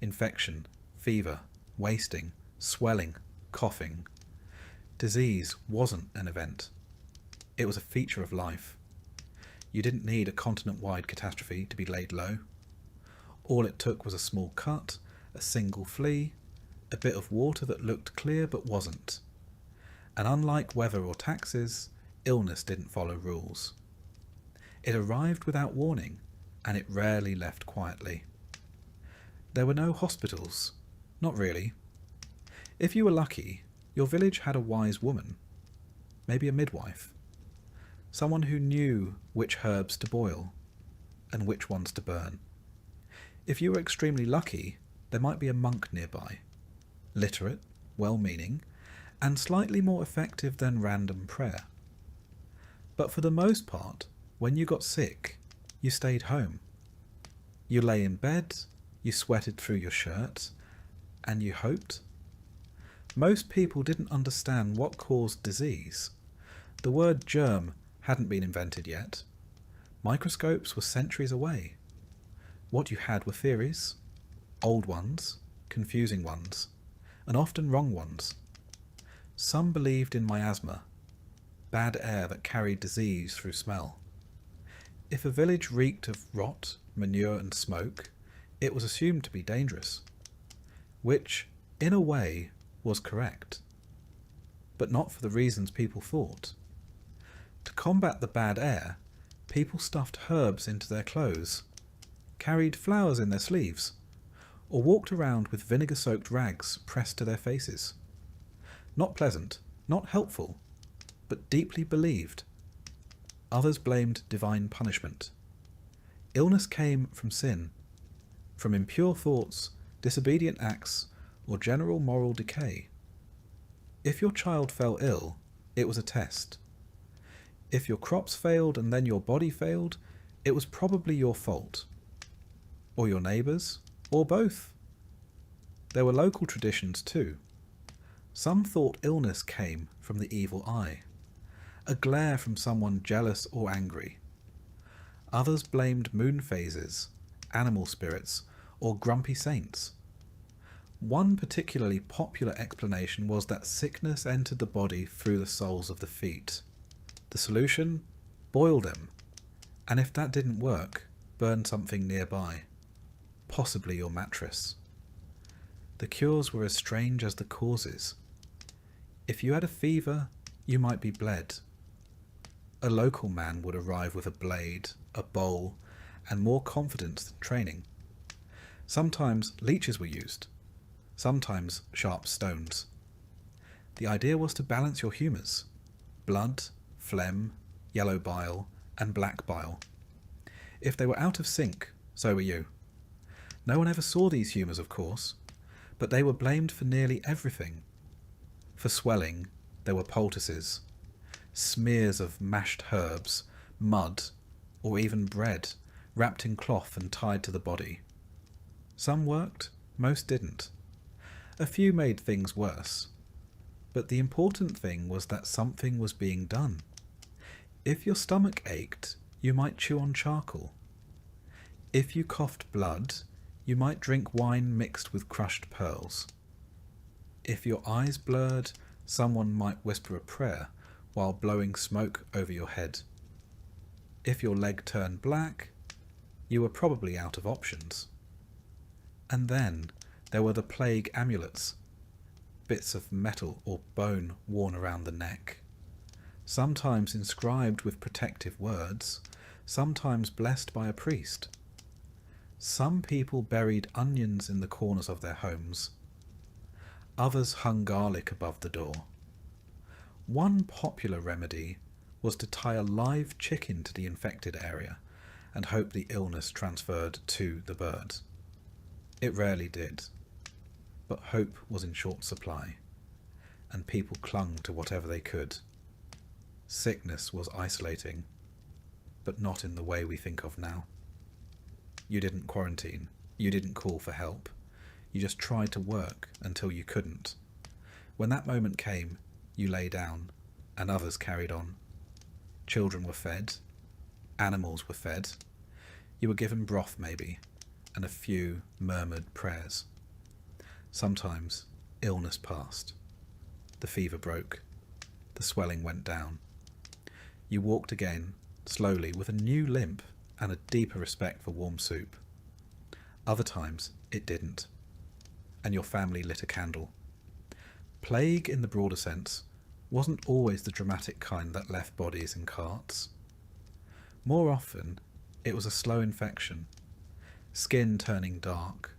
Infection, fever, wasting, swelling, coughing. Disease wasn't an event. It was a feature of life. You didn't need a continent-wide catastrophe to be laid low. All it took was a small cut, a single flea, a bit of water that looked clear but wasn't. And unlike weather or taxes, illness didn't follow rules. It arrived without warning, and it rarely left quietly. There were no hospitals. Not really. If you were lucky, your village had a wise woman, maybe a midwife, someone who knew which herbs to boil and which ones to burn. If you were extremely lucky, there might be a monk nearby, literate, well-meaning, and slightly more effective than random prayer. But for the most part, when you got sick, you stayed home. You lay in bed, you sweated through your shirt, and you hoped. Most people didn't understand what caused disease. The word germ hadn't been invented yet. Microscopes were centuries away. What you had were theories, old ones, confusing ones, and often wrong ones. Some believed in miasma, bad air that carried disease through smell. If a village reeked of rot, manure and smoke, it was assumed to be dangerous, which, in a way, was correct, but not for the reasons people thought. To combat the bad air, People stuffed herbs into their clothes, carried flowers in their sleeves, or walked around with vinegar-soaked rags pressed to their faces. Not pleasant, not helpful, but deeply believed. Others blamed divine punishment. Illness came from sin, from impure thoughts, disobedient acts, or general moral decay. If your child fell ill, it was a test. If your crops failed and then your body failed, it was probably your fault. Or your neighbours, or both. There were local traditions too. Some thought illness came from the evil eye, a glare from someone jealous or angry. Others blamed moon phases, animal spirits, or grumpy saints. One particularly popular explanation was that sickness entered the body through the soles of the feet. The solution? Boil them. And if that didn't work, burn something nearby. Possibly your mattress. The cures were as strange as the causes. If you had a fever, you might be bled. A local man would arrive with a blade, a bowl, and more confidence than training. Sometimes leeches were used, sometimes sharp stones. The idea was to balance your humours: blood, phlegm, yellow bile, and black bile. If they were out of sync, so were you. No one ever saw these humours, of course, but they were blamed for nearly everything. For swelling, there were poultices, smears of mashed herbs, mud, or even bread, wrapped in cloth and tied to the body. Some worked, most didn't. A few made things worse. But the important thing was that something was being done. If your stomach ached, you might chew on charcoal. If you coughed blood, you might drink wine mixed with crushed pearls. If your eyes blurred, someone might whisper a prayer while blowing smoke over your head. If your leg turned black, you were probably out of options. And then there were the plague amulets, bits of metal or bone worn around the neck, sometimes inscribed with protective words, sometimes blessed by a priest. Some people buried onions in the corners of their homes. Others hung garlic above the door. One popular remedy was to tie a live chicken to the infected area and hope the illness transferred to the bird. It rarely did, but hope was in short supply, and people clung to whatever they could. Sickness was isolating, but not in the way we think of now. You didn't quarantine, you didn't call for help, you just tried to work until you couldn't. When that moment came, you lay down, and others carried on. Children were fed, animals were fed, you were given broth maybe, and a few murmured prayers. Sometimes illness passed. The fever broke. The swelling went down. You walked again, slowly, with a new limp and a deeper respect for warm soup. Other times it didn't, and your family lit a candle. Plague, in the broader sense, wasn't always the dramatic kind that left bodies in carts. More often, it was a slow infection, skin turning dark,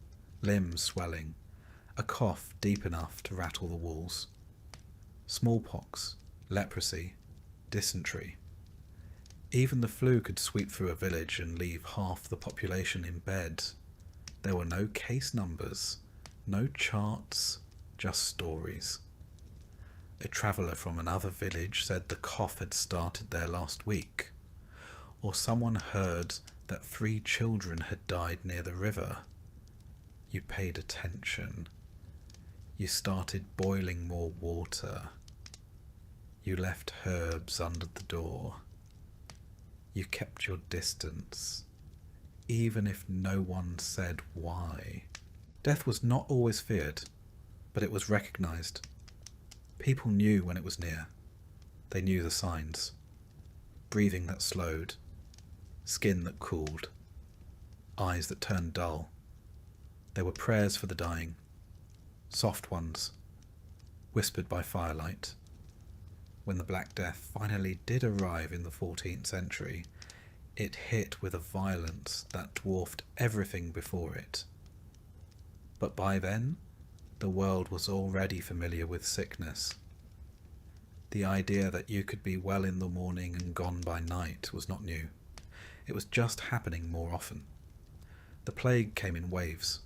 limbs swelling, a cough deep enough to rattle the walls. Smallpox, leprosy, dysentery. Even the flu could sweep through a village and leave half the population in bed. There were no case numbers, no charts, just stories. A traveller from another village said the cough had started there last week, or someone heard that 3 children had died near the river. You paid attention. You started boiling more water. You left herbs under the door. You kept your distance, even if no one said why. Death was not always feared, but it was recognised. People knew when it was near. They knew the signs. Breathing that slowed, skin that cooled, eyes that turned dull. There were prayers for the dying, soft ones, whispered by firelight. When the Black Death finally did arrive in the 14th century, It hit with a violence that dwarfed everything before it. But by then, the world was already familiar with sickness. The idea that you could be well in the morning and gone by night was not new. It was just happening more often. The plague came in waves,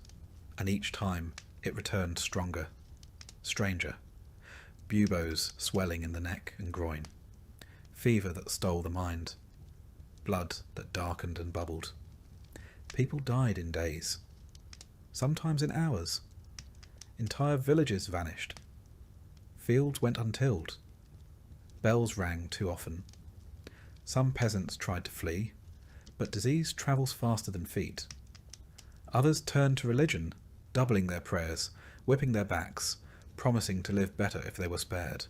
and each time it returned stronger, stranger. Buboes swelling in the neck and groin. Fever that stole the mind. Blood that darkened and bubbled. People died in days, sometimes in hours. Entire villages vanished. Fields went untilled. Bells rang too often. Some peasants tried to flee, but disease travels faster than feet. Others turned to religion, doubling their prayers, whipping their backs, promising to live better if they were spared.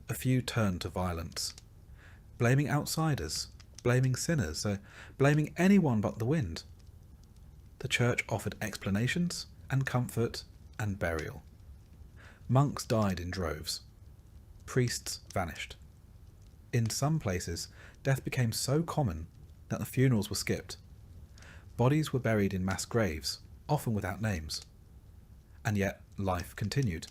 A few turned to violence, blaming outsiders, blaming sinners, blaming anyone but the wind. The church offered explanations and comfort and burial. Monks died in droves. Priests vanished. In some places, death became so common that the funerals were skipped. Bodies were buried in mass graves, often without names. And yet, life continued.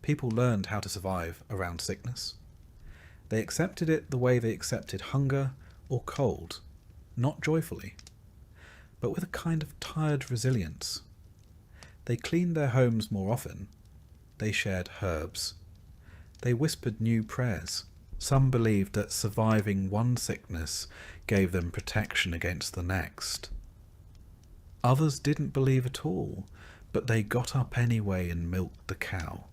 People learned how to survive around sickness. They accepted it the way they accepted hunger or cold, not joyfully, but with a kind of tired resilience. They cleaned their homes more often. They shared herbs. They whispered new prayers. Some believed that surviving one sickness gave them protection against the next. Others didn't believe at all, but they got up anyway and milked the cow.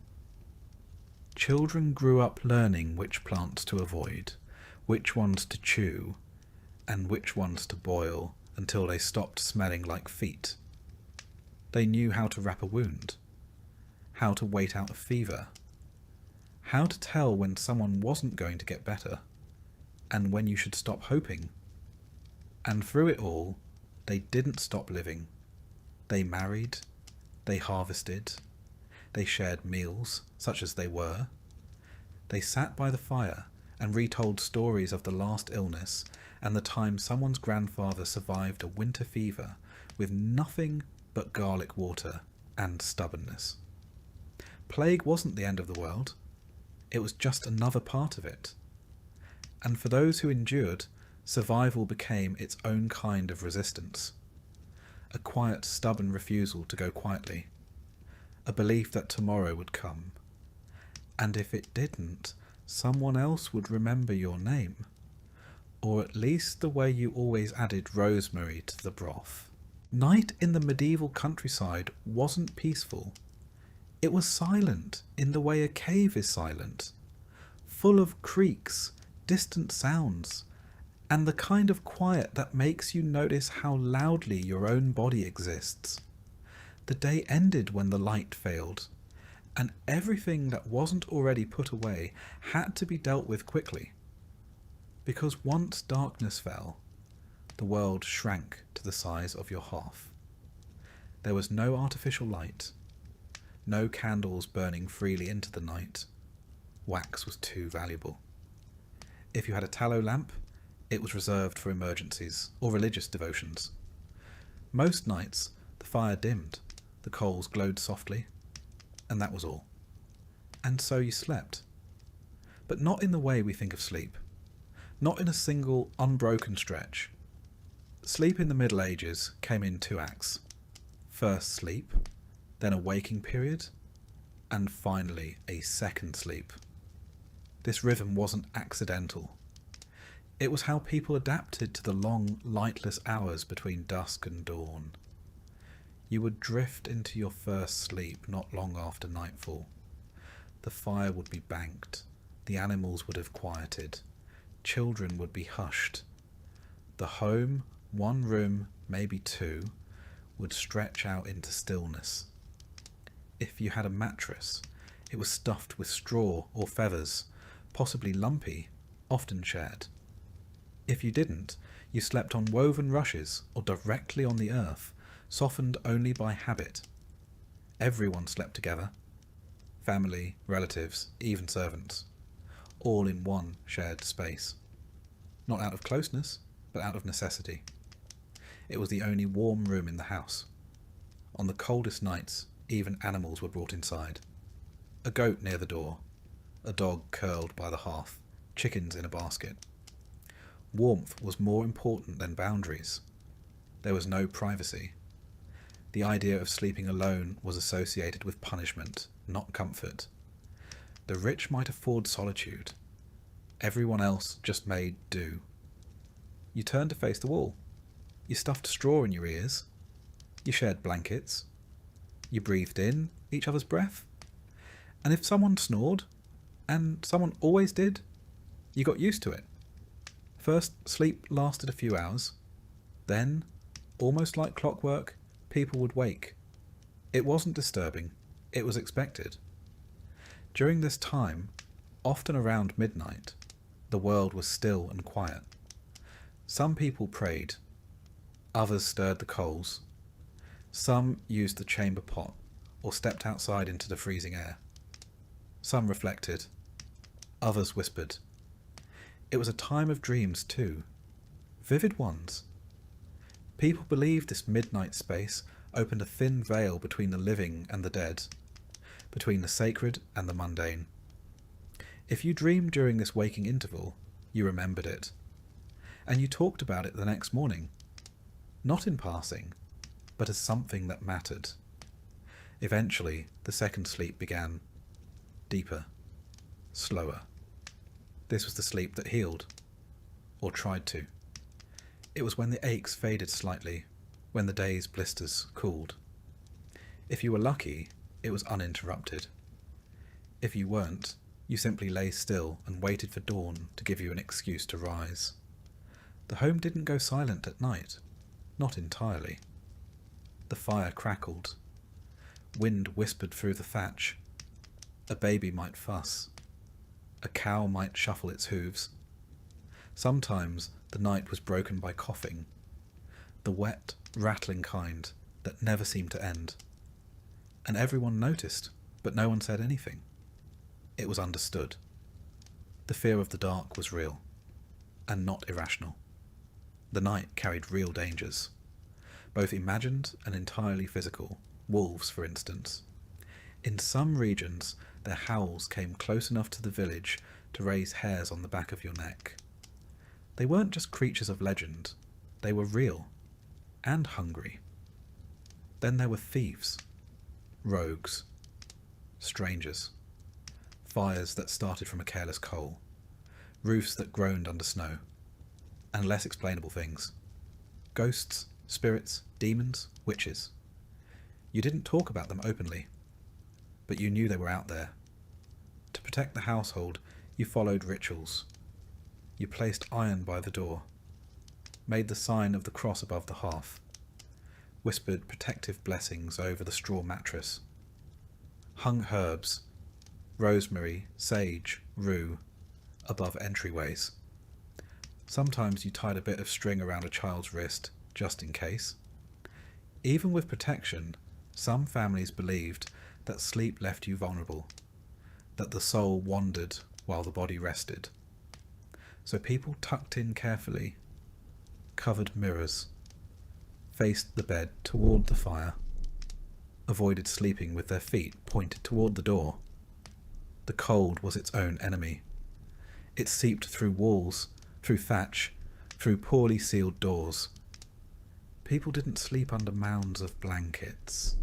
Children grew up learning which plants to avoid, which ones to chew, and which ones to boil until they stopped smelling like feet. They knew how to wrap a wound, how to wait out a fever, how to tell when someone wasn't going to get better, and when you should stop hoping. And through it all, they didn't stop living. They married, they harvested, they shared meals, such as they were. They sat by the fire and retold stories of the last illness and the time someone's grandfather survived a winter fever with nothing but garlic water and stubbornness. Plague wasn't the end of the world. It was just another part of it. And for those who endured, survival became its own kind of resistance. A quiet, stubborn refusal to go quietly. A belief that tomorrow would come. And if it didn't, someone else would remember your name. Or at least the way you always added rosemary to the broth. Night in the medieval countryside wasn't peaceful. It was silent in the way a cave is silent. Full of creaks, distant sounds, and the kind of quiet that makes you notice how loudly your own body exists. The day ended when the light failed, and everything that wasn't already put away had to be dealt with quickly. Because once darkness fell, the world shrank to the size of your hearth. There was no artificial light, no candles burning freely into the night. Wax was too valuable. If you had a tallow lamp, it was reserved for emergencies or religious devotions. Most nights, the fire dimmed, the coals glowed softly, and that was all. And so you slept. But not in the way we think of sleep. Not in a single, unbroken stretch. Sleep in the Middle Ages came in 2 acts. First sleep, then a waking period, and finally a second sleep. This rhythm wasn't accidental. It was how people adapted to the long, lightless hours between dusk and dawn. You would drift into your first sleep not long after nightfall. The fire would be banked, the animals would have quieted, children would be hushed. The home, 1 room, maybe 2, would stretch out into stillness. If you had a mattress, it was stuffed with straw or feathers, possibly lumpy, often shared. If you didn't, you slept on woven rushes or directly on the earth, softened only by habit. Everyone slept together. Family, relatives, even servants. All in one shared space. Not out of closeness, but out of necessity. It was the only warm room in the house. On the coldest nights, even animals were brought inside. A goat near the door, a dog curled by the hearth, chickens in a basket. Warmth was more important than boundaries. There was no privacy. The idea of sleeping alone was associated with punishment, not comfort. The rich might afford solitude. Everyone else just made do. You turned to face the wall. You stuffed straw in your ears. You shared blankets. You breathed in each other's breath. And if someone snored, and someone always did, you got used to it. First, sleep lasted a few hours. Then, almost like clockwork, people would wake. It wasn't disturbing. It was expected. During this time, often around midnight, the world was still and quiet. Some people prayed. Others stirred the coals. Some used the chamber pot or stepped outside into the freezing air. Some reflected. Others whispered. It was a time of dreams too, vivid ones. People believed this midnight space opened a thin veil between the living and the dead, between the sacred and the mundane. If you dreamed during this waking interval, you remembered it, and you talked about it the next morning, not in passing, but as something that mattered. Eventually, the second sleep began, deeper, slower. This was the sleep that healed, or tried to. It was when the aches faded slightly, when the day's blisters cooled. If you were lucky, it was uninterrupted. If you weren't, you simply lay still and waited for dawn to give you an excuse to rise. The home didn't go silent at night, not entirely. The fire crackled. Wind whispered through the thatch. A baby might fuss. A cow might shuffle its hooves. Sometimes the night was broken by coughing, the wet, rattling kind that never seemed to end. And everyone noticed, but no one said anything. It was understood. The fear of the dark was real, and not irrational. The night carried real dangers, both imagined and entirely physical. Wolves, for instance. In some regions, their howls came close enough to the village to raise hairs on the back of your neck. They weren't just creatures of legend, they were real, and hungry. Then there were thieves, rogues, strangers, fires that started from a careless coal, roofs that groaned under snow, and less explainable things. Ghosts, spirits, demons, witches. You didn't talk about them openly, but you knew they were out there. To protect the household, you followed rituals. You placed iron by the door, made the sign of the cross above the hearth, whispered protective blessings over the straw mattress, hung herbs, rosemary, sage, rue, above entryways. Sometimes you tied a bit of string around a child's wrist, just in case. Even with protection, some families believed that sleep left you vulnerable, that the soul wandered while the body rested. So people tucked in carefully, covered mirrors, faced the bed toward the fire, avoided sleeping with their feet pointed toward the door. The cold was its own enemy. It seeped through walls, through thatch, through poorly sealed doors. People didn't sleep under mounds of blankets.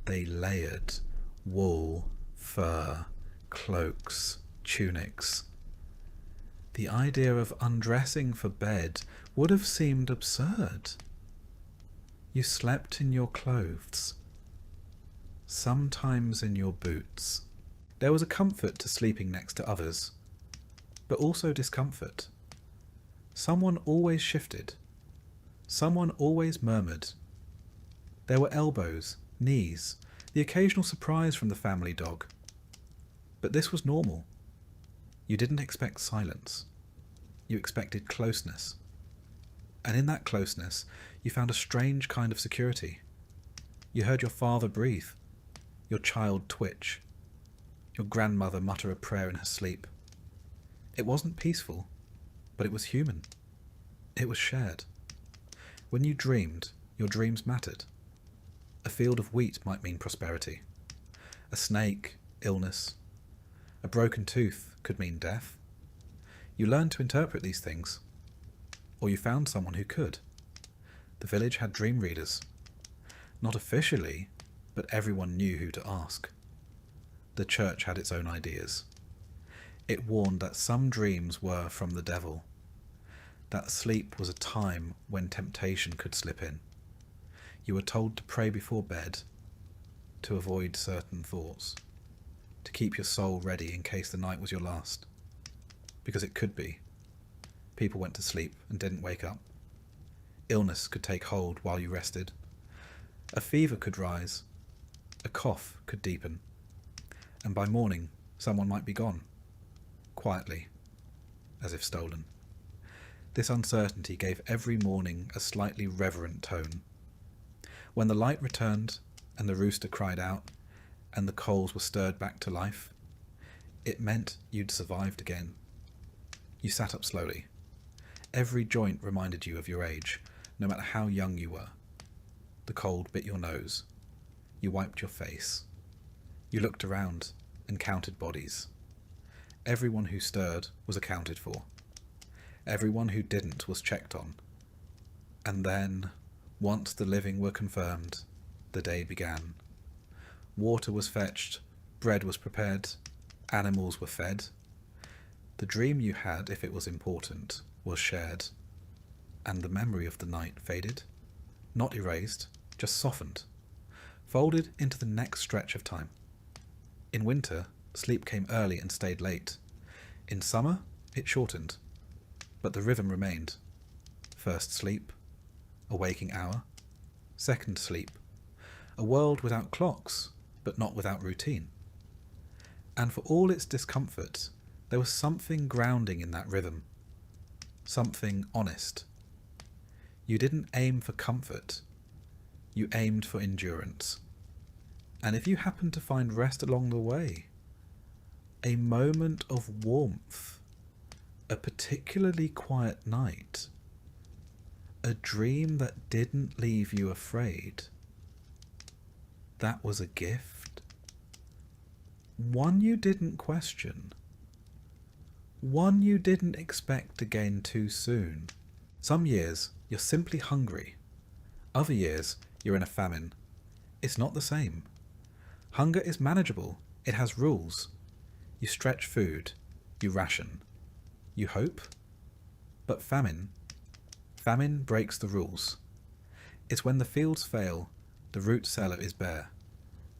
They layered wool, fur, cloaks, tunics. The idea of undressing for bed would have seemed absurd. You slept in your clothes, sometimes in your boots. There was a comfort to sleeping next to others, but also discomfort. Someone always shifted. Someone always murmured. There were elbows, knees, the occasional surprise from the family dog. But this was normal. You didn't expect silence. You expected closeness. And in that closeness, you found a strange kind of security. You heard your father breathe, your child twitch, your grandmother mutter a prayer in her sleep. It wasn't peaceful, but it was human. It was shared. When you dreamed, your dreams mattered. A field of wheat might mean prosperity. A snake, illness. A broken tooth could mean death. You learned to interpret these things. Or you found someone who could. The village had dream readers. Not officially, but everyone knew who to ask. The church had its own ideas. It warned that some dreams were from the devil, that sleep was a time when temptation could slip in. You were told to pray before bed, to avoid certain thoughts, to keep your soul ready in case the night was your last. Because it could be. People went to sleep and didn't wake up. Illness could take hold while you rested. A fever could rise. A cough could deepen. And by morning, someone might be gone. Quietly, as if stolen. This uncertainty gave every morning a slightly reverent tone. When the light returned, and the rooster cried out, and the coals were stirred back to life, it meant you'd survived again. You sat up slowly. Every joint reminded you of your age, no matter how young you were. The cold bit your nose. You wiped your face. You looked around and counted bodies. Everyone who stirred was accounted for. Everyone who didn't was checked on. And then, once the living were confirmed, the day began. Water was fetched, bread was prepared, animals were fed. The dream you had, if it was important, was shared. And the memory of the night faded, not erased, just softened, folded into the next stretch of time. In winter, sleep came early and stayed late. In summer, it shortened. But the rhythm remained. First sleep, a waking hour. Second sleep, a world without clocks, but not without routine. And for all its discomfort, there was something grounding in that rhythm. Something honest. You didn't aim for comfort. You aimed for endurance. And if you happened to find rest along the way, a moment of warmth, a particularly quiet night, a dream that didn't leave you afraid, that was a gift. One you didn't question. One you didn't expect again too soon. Some years you're simply hungry. Other years you're in a famine. It's not the same. Hunger is manageable. It has rules. You stretch food. You ration. You hope. But famine breaks the rules. It's when the fields fail, the root cellar is bare,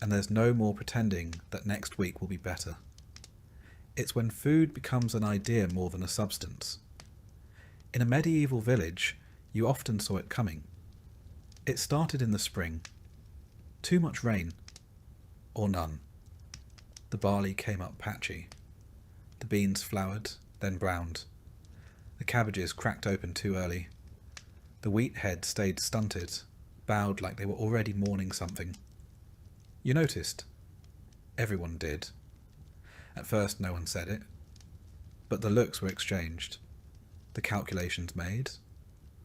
and there's no more pretending that next week will be better. It's when food becomes an idea more than a substance. In a medieval village, you often saw it coming. It started in the spring. Too much rain, or none. The barley came up patchy. The beans flowered, then browned. The cabbages cracked open too early. The wheat heads stayed stunted, bowed like they were already mourning something. You noticed. Everyone did. At first no one said it. But the looks were exchanged. The calculations made.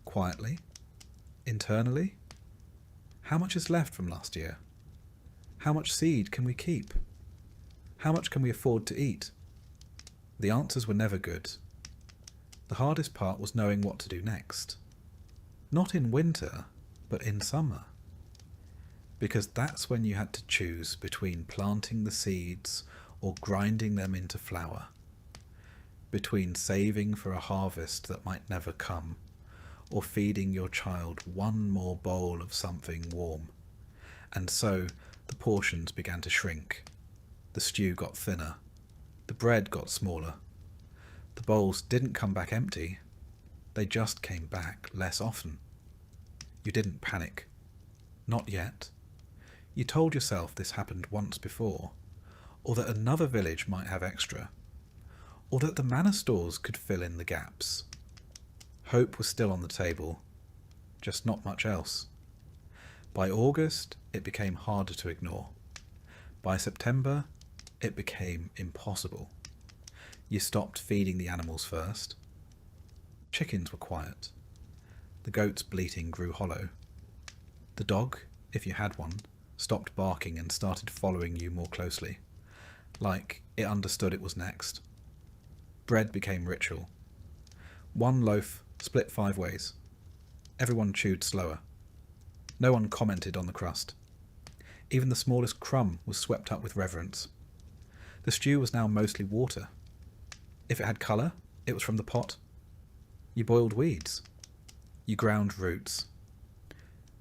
Quietly. Internally. How much is left from last year? How much seed can we keep? How much can we afford to eat? The answers were never good. The hardest part was knowing what to do next. Not in winter, but in summer. Because that's when you had to choose between planting the seeds or grinding them into flour. Between saving for a harvest that might never come, or feeding your child one more bowl of something warm. And so the portions began to shrink. The stew got thinner. The bread got smaller. The bowls didn't come back empty. They just came back less often. You didn't panic. Not yet. You told yourself this happened once before, or that another village might have extra, or that the manor stores could fill in the gaps. Hope was still on the table, just not much else. By August, it became harder to ignore. By September, it became impossible. You stopped feeding the animals first. Chickens were quiet. The goat's bleating grew hollow. The dog, if you had one, stopped barking and started following you more closely, like it understood it was next. Bread became ritual. One loaf split 5 ways. Everyone chewed slower. No one commented on the crust. Even the smallest crumb was swept up with reverence. The stew was now mostly water. If it had colour, it was from the pot. You boiled weeds. You ground roots.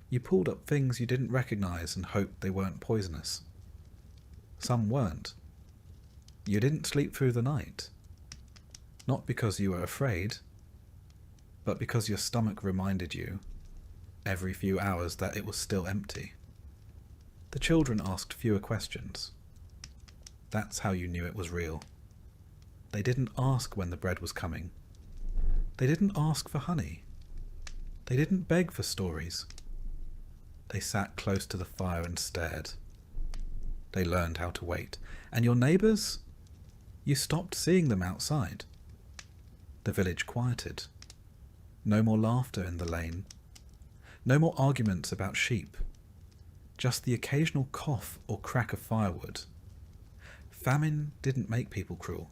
You pulled up things you didn't recognise and hoped they weren't poisonous. Some weren't. You didn't sleep through the night. Not because you were afraid, but because your stomach reminded you, every few hours, that it was still empty. The children asked fewer questions. That's how you knew it was real. They didn't ask when the bread was coming. They didn't ask for honey. They didn't beg for stories. They sat close to the fire and stared. They learned how to wait. And your neighbours? You stopped seeing them outside. The village quieted. No more laughter in the lane. No more arguments about sheep. Just the occasional cough or crack of firewood. Famine didn't make people cruel.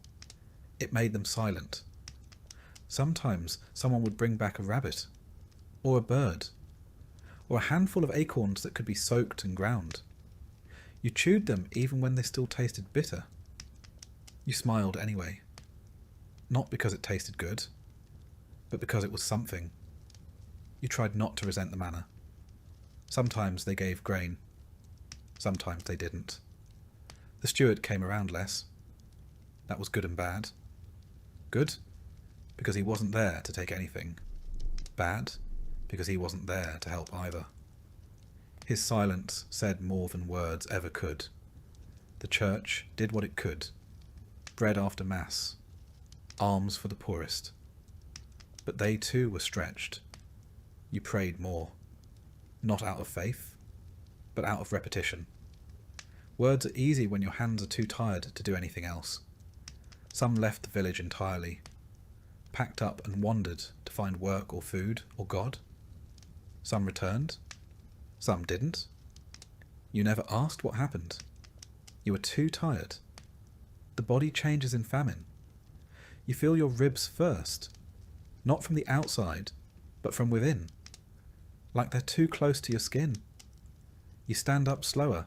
It made them silent. Sometimes someone would bring back a rabbit, or a bird, or a handful of acorns that could be soaked and ground. You chewed them even when they still tasted bitter. You smiled anyway. Not because it tasted good, but because it was something. You tried not to resent the manner. Sometimes they gave grain. Sometimes they didn't. The steward came around less. That was good and bad. Good, because he wasn't there to take anything. Bad, because he wasn't there to help either. His silence said more than words ever could. The church did what it could. Bread after mass. Alms for the poorest. But they too were stretched. You prayed more. Not out of faith, but out of repetition. Words are easy when your hands are too tired to do anything else. Some left the village entirely, packed up and wandered to find work or food or God. Some returned. Some didn't. You never asked what happened. You were too tired. The body changes in famine. You feel your ribs first, not from the outside, but from within, like they're too close to your skin. You stand up slower.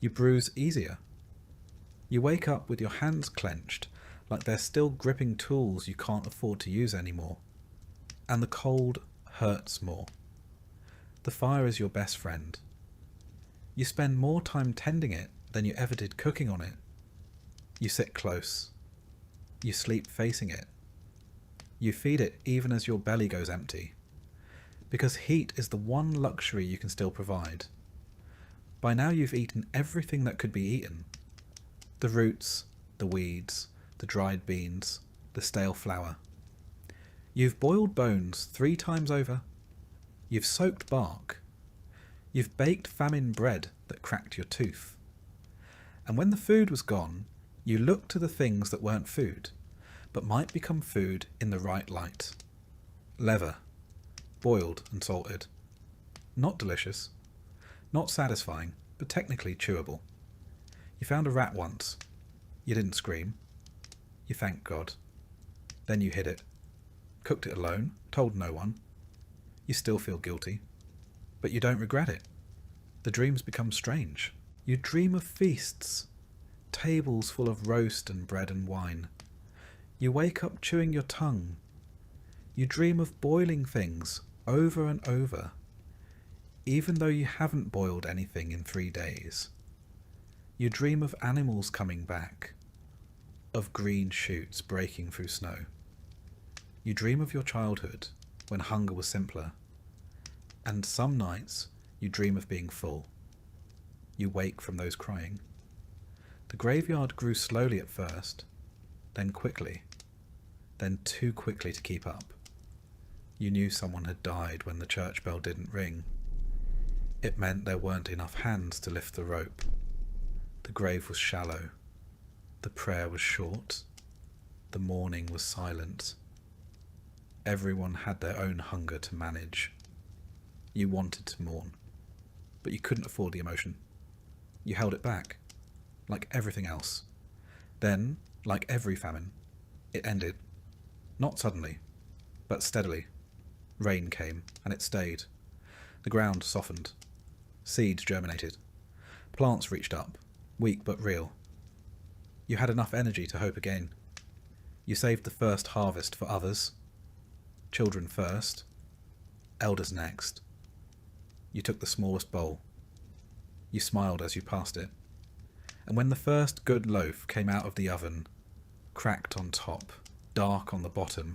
You bruise easier. You wake up with your hands clenched, like they're still gripping tools you can't afford to use anymore. And the cold hurts more. The fire is your best friend. You spend more time tending it than you ever did cooking on it. You sit close. You sleep facing it. You feed it even as your belly goes empty. Because heat is the one luxury you can still provide. By now you've eaten everything that could be eaten. The roots, the weeds, the dried beans, the stale flour. You've boiled bones 3 times over. You've soaked bark. You've baked famine bread that cracked your tooth. And when the food was gone, you looked to the things that weren't food, but might become food in the right light. Leather, boiled and salted. Not delicious. Not satisfying, but technically chewable. You found a rat once. You didn't scream. You thanked God. Then you hid it. Cooked it alone, told no one. You still feel guilty. But you don't regret it. The dreams become strange. You dream of feasts. Tables full of roast and bread and wine. You wake up chewing your tongue. You dream of boiling things over and over, even though you haven't boiled anything in 3 days. You dream of animals coming back, of green shoots breaking through snow. You dream of your childhood, when hunger was simpler, and some nights you dream of being full. You wake from those crying. The graveyard grew slowly at first, then quickly, then too quickly to keep up. You knew someone had died when the church bell didn't ring. It meant there weren't enough hands to lift the rope. The grave was shallow. The prayer was short. The mourning was silent. Everyone had their own hunger to manage. You wanted to mourn, but you couldn't afford the emotion. You held it back, like everything else. Then, like every famine, it ended. Not suddenly, but steadily. Rain came, and it stayed. The ground softened. Seeds germinated. Plants reached up, weak but real. You had enough energy to hope again. You saved the first harvest for others. Children first. Elders next. You took the smallest bowl. You smiled as you passed it. And when the first good loaf came out of the oven, cracked on top, dark on the bottom,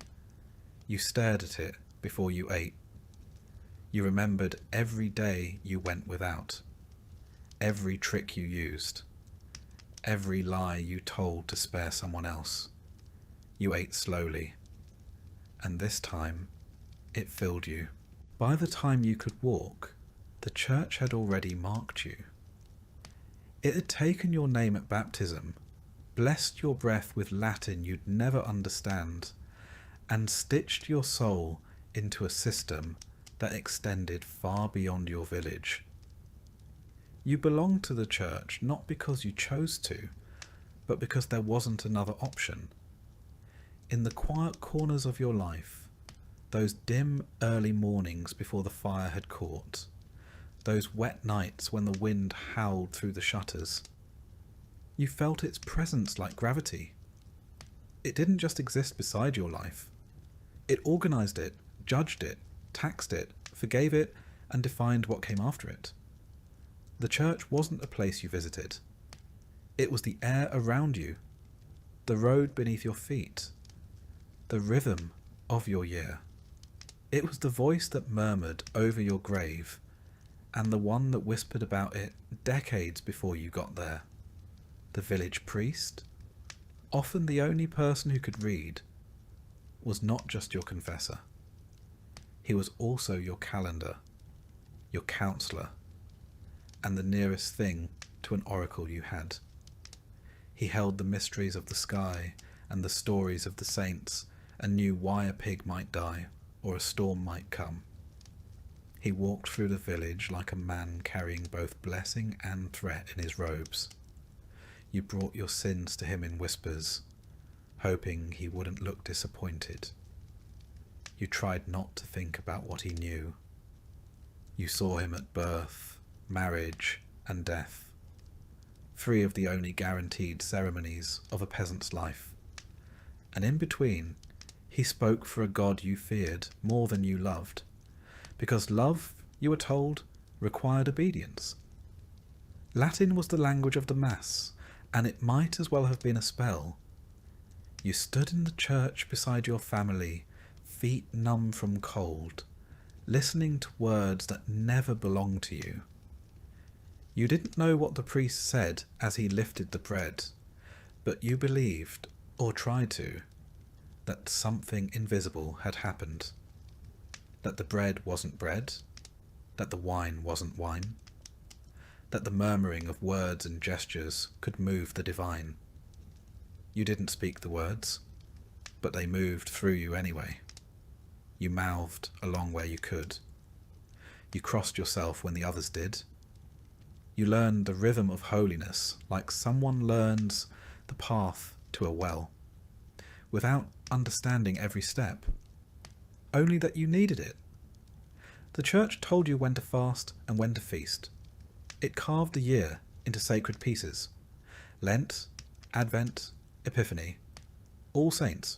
you stared at it before you ate. You remembered every day you went without, every trick you used, every lie you told to spare someone else. You ate slowly, and this time it filled you. By the time you could walk, the church had already marked you. It had taken your name at baptism, blessed your breath with Latin you'd never understand, and stitched your soul into a system that extended far beyond your village. You belonged to the church not because you chose to, but because there wasn't another option. In the quiet corners of your life, those dim early mornings before the fire had caught, those wet nights when the wind howled through the shutters, you felt its presence like gravity. It didn't just exist beside your life. It organised it, judged it, taxed it, forgave it, and defined what came after it. The church wasn't a place you visited. It was the air around you, the road beneath your feet, the rhythm of your year. It was the voice that murmured over your grave, and the one that whispered about it decades before you got there. The village priest, often the only person who could read, was not just your confessor. He was also your calendar, your counsellor, and the nearest thing to an oracle you had. He held the mysteries of the sky and the stories of the saints, and knew why a pig might die or a storm might come. He walked through the village like a man carrying both blessing and threat in his robes. You brought your sins to him in whispers, hoping he wouldn't look disappointed. You tried not to think about what he knew. You saw him at birth, marriage, and death, three of the only guaranteed ceremonies of a peasant's life. And in between, he spoke for a God you feared more than you loved, because love, you were told, required obedience. Latin was the language of the Mass, and it might as well have been a spell. You stood in the church beside your family, feet numb from cold, listening to words that never belonged to you. You didn't know what the priest said as he lifted the bread, but you believed, or tried to, that something invisible had happened. That the bread wasn't bread, that the wine wasn't wine, that the murmuring of words and gestures could move the divine. You didn't speak the words, but they moved through you anyway. You mouthed along where you could. You crossed yourself when the others did. You learned the rhythm of holiness like someone learns the path to a well, without understanding every step, only that you needed it. The church told you when to fast and when to feast. It carved the year into sacred pieces. Lent, Advent, Epiphany, All Saints.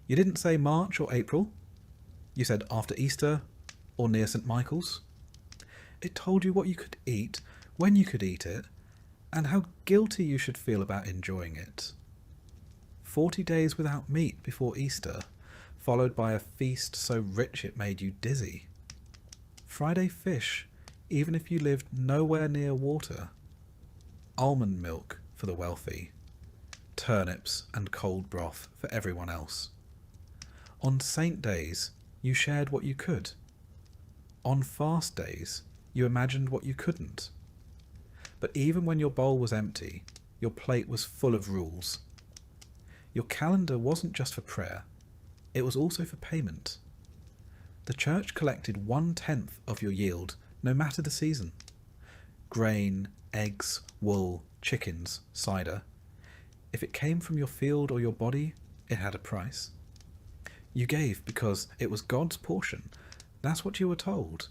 You didn't say March or April. You said after Easter or near St. Michael's. It told you what you could eat, when you could eat it, and how guilty you should feel about enjoying it. 40 days without meat before Easter, followed by a feast so rich it made you dizzy. Friday fish, even if you lived nowhere near water. Almond milk for the wealthy. Turnips and cold broth for everyone else. On saint days, you shared what you could. On fast days, you imagined what you couldn't. But even when your bowl was empty, your plate was full of rules. Your calendar wasn't just for prayer. It was also for payment. The church collected 1/10 of your yield, no matter the season. Grain, eggs, wool, chickens, cider. If it came from your field or your body, it had a price. You gave because it was God's portion. That's what you were told.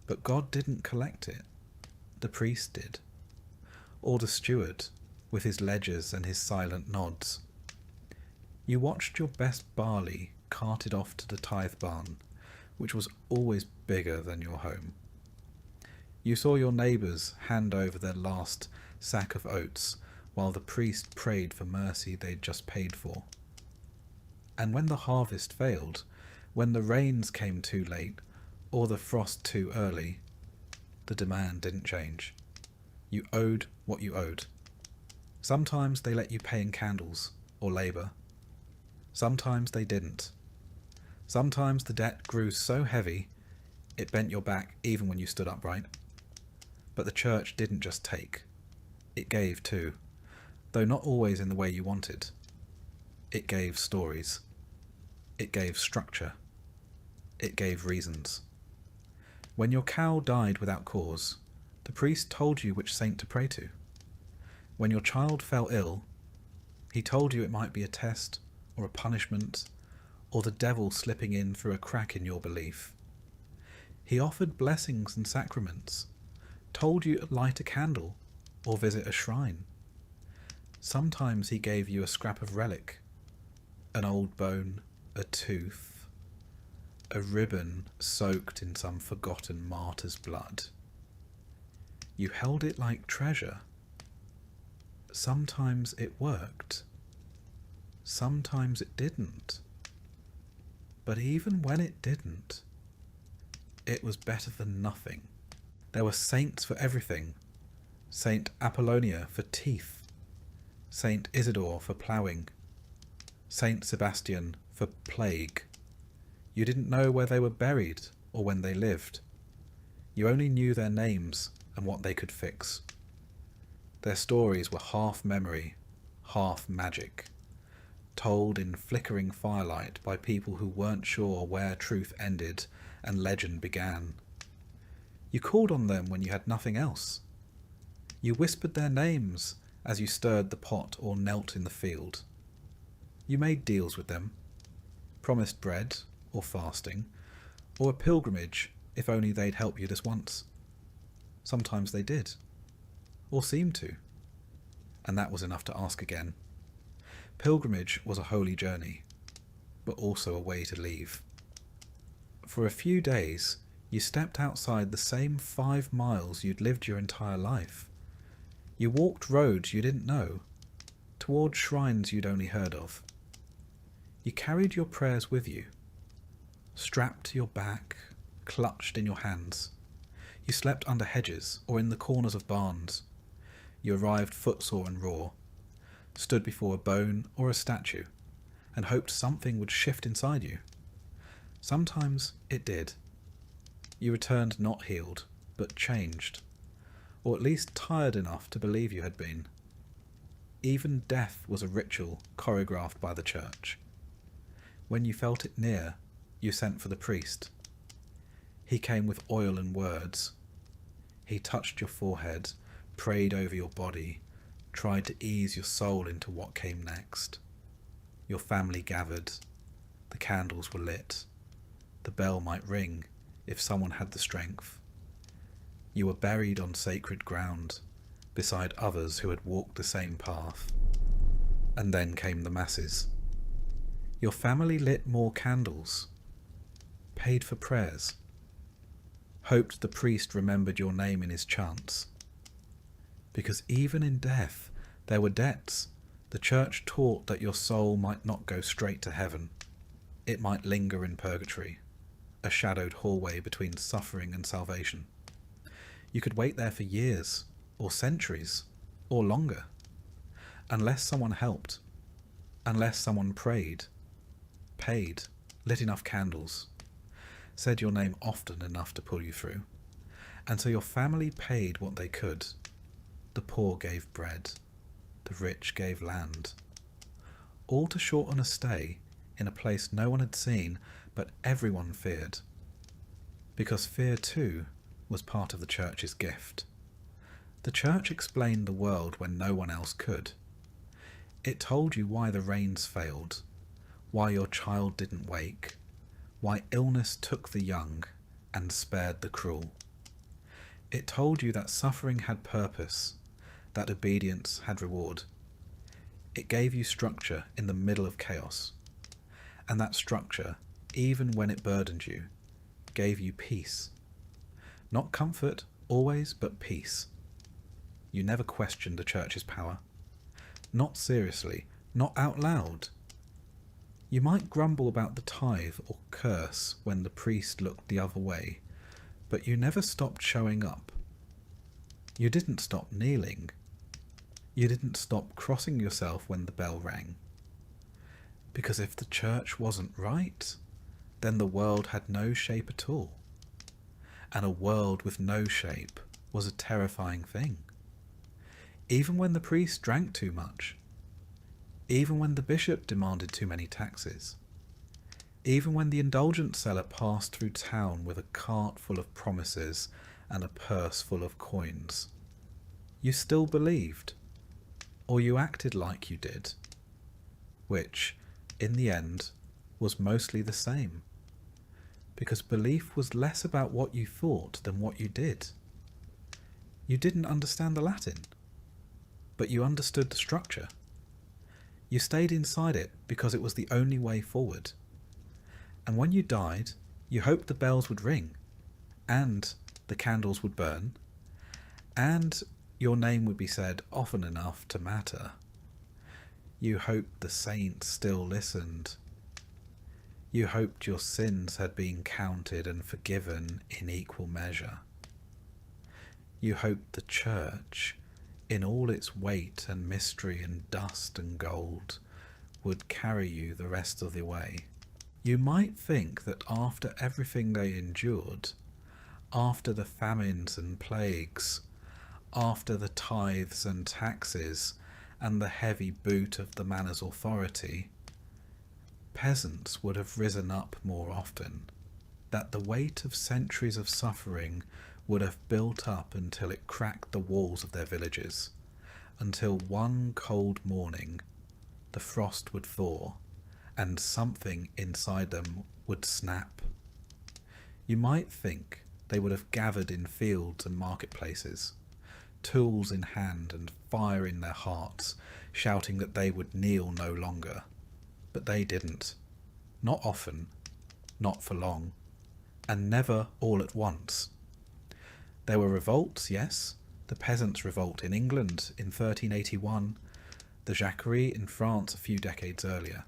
But God didn't collect it. The priest did. Or the steward, with his ledgers and his silent nods. You watched your best barley carted off to the tithe barn, which was always bigger than your home. You saw your neighbours hand over their last sack of oats while the priest prayed for mercy they'd just paid for. And when the harvest failed, when the rains came too late or the frost too early, the demand didn't change. You owed what you owed. Sometimes they let you pay in candles or labour. Sometimes they didn't. Sometimes the debt grew so heavy it bent your back even when you stood upright. But the church didn't just take. It gave too, though not always in the way you wanted. It gave stories. It gave structure. It gave reasons. When your cow died without cause, the priest told you which saint to pray to. When your child fell ill, he told you it might be a test or a punishment or the devil slipping in through a crack in your belief. He offered blessings and sacraments, told you to light a candle or visit a shrine. Sometimes he gave you a scrap of relic, an old bone, a tooth, a ribbon soaked in some forgotten martyr's blood. You held it like treasure. Sometimes it worked. Sometimes it didn't. But even when it didn't, it was better than nothing. There were saints for everything. Saint Apollonia for teeth, Saint Isidore for ploughing, Saint Sebastian for plague. You didn't know where they were buried or when they lived. You only knew their names and what they could fix. Their stories were half memory, half magic, told in flickering firelight by people who weren't sure where truth ended and legend began. You called on them when you had nothing else. You whispered their names as you stirred the pot or knelt in the field. You made deals with them, promised bread or fasting, or a pilgrimage if only they'd help you this once. Sometimes they did, or seemed to, and that was enough to ask again. Pilgrimage was a holy journey, but also a way to leave. For a few days, you stepped outside the same 5 miles you'd lived your entire life. You walked roads you didn't know, toward shrines you'd only heard of. You carried your prayers with you, strapped to your back, clutched in your hands. You slept under hedges or in the corners of barns. You arrived footsore and raw, stood before a bone or a statue, and hoped something would shift inside you. Sometimes it did. You returned not healed, but changed, or at least tired enough to believe you had been. Even death was a ritual choreographed by the church. When you felt it near, you sent for the priest. He came with oil and words. He touched your forehead, prayed over your body, tried to ease your soul into what came next. Your family gathered. The candles were lit. The bell might ring if someone had the strength. You were buried on sacred ground, beside others who had walked the same path. And then came the masses. Your family lit more candles, paid for prayers, hoped the priest remembered your name in his chants. Because even in death, there were debts. The church taught that your soul might not go straight to heaven. It might linger in purgatory, a shadowed hallway between suffering and salvation. You could wait there for years, or centuries, or longer, unless someone helped, unless someone prayed, paid, lit enough candles, said your name often enough to pull you through. And so your family paid what they could. The poor gave bread, the rich gave land, all to shorten a stay in a place no one had seen, but everyone feared. Because fear too was part of the church's gift. The church explained the world when no one else could. It told you why the rains failed, why your child didn't wake, why illness took the young and spared the cruel. It told you that suffering had purpose, that obedience had reward. It gave you structure in the middle of chaos, and that structure, even when it burdened you, gave you peace. Not comfort, always, but peace. You never questioned the church's power. Not seriously, not out loud. You might grumble about the tithe or curse when the priest looked the other way, but you never stopped showing up. You didn't stop kneeling. You didn't stop crossing yourself when the bell rang. Because if the church wasn't right, then the world had no shape at all. And a world with no shape was a terrifying thing. Even when the priest drank too much. Even when the bishop demanded too many taxes. Even when the indulgent seller passed through town with a cart full of promises and a purse full of coins. You still believed. Or you acted like you did. Which, in the end, was mostly the same. Because belief was less about what you thought than what you did. You didn't understand the Latin, but you understood the structure. You stayed inside it because it was the only way forward. And when you died, you hoped the bells would ring, and the candles would burn, and your name would be said often enough to matter. You hoped the saints still listened. You hoped your sins had been counted and forgiven in equal measure. You hoped the church, in all its weight and mystery and dust and gold, would carry you the rest of the way. You might think that after everything they endured, after the famines and plagues, after the tithes and taxes and the heavy boot of the manor's authority, peasants would have risen up more often, that the weight of centuries of suffering would have built up until it cracked the walls of their villages, until one cold morning the frost would thaw and something inside them would snap. You might think they would have gathered in fields and marketplaces, tools in hand and fire in their hearts, shouting that they would kneel no longer. But they didn't. Not often, not for long, and never all at once. There were revolts, yes, the peasants' revolt in England in 1381, the Jacquerie in France a few decades earlier.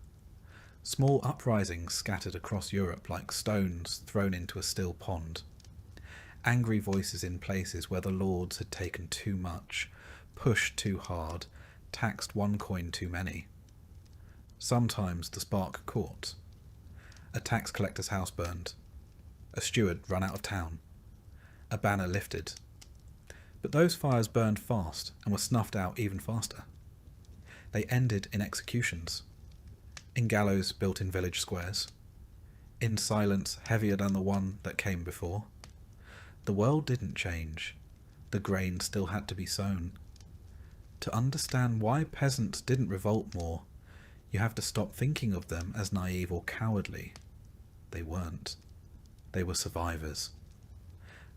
Small uprisings scattered across Europe like stones thrown into a still pond. Angry voices in places where the lords had taken too much, pushed too hard, taxed one coin too many. Sometimes the spark caught. A tax collector's house burned. A steward run out of town. A banner lifted. But those fires burned fast and were snuffed out even faster. They ended in executions, in gallows built in village squares, in silence heavier than the one that came before. The world didn't change. The grain still had to be sown. To understand why peasants didn't revolt more, you have to stop thinking of them as naive or cowardly. They weren't. They were survivors.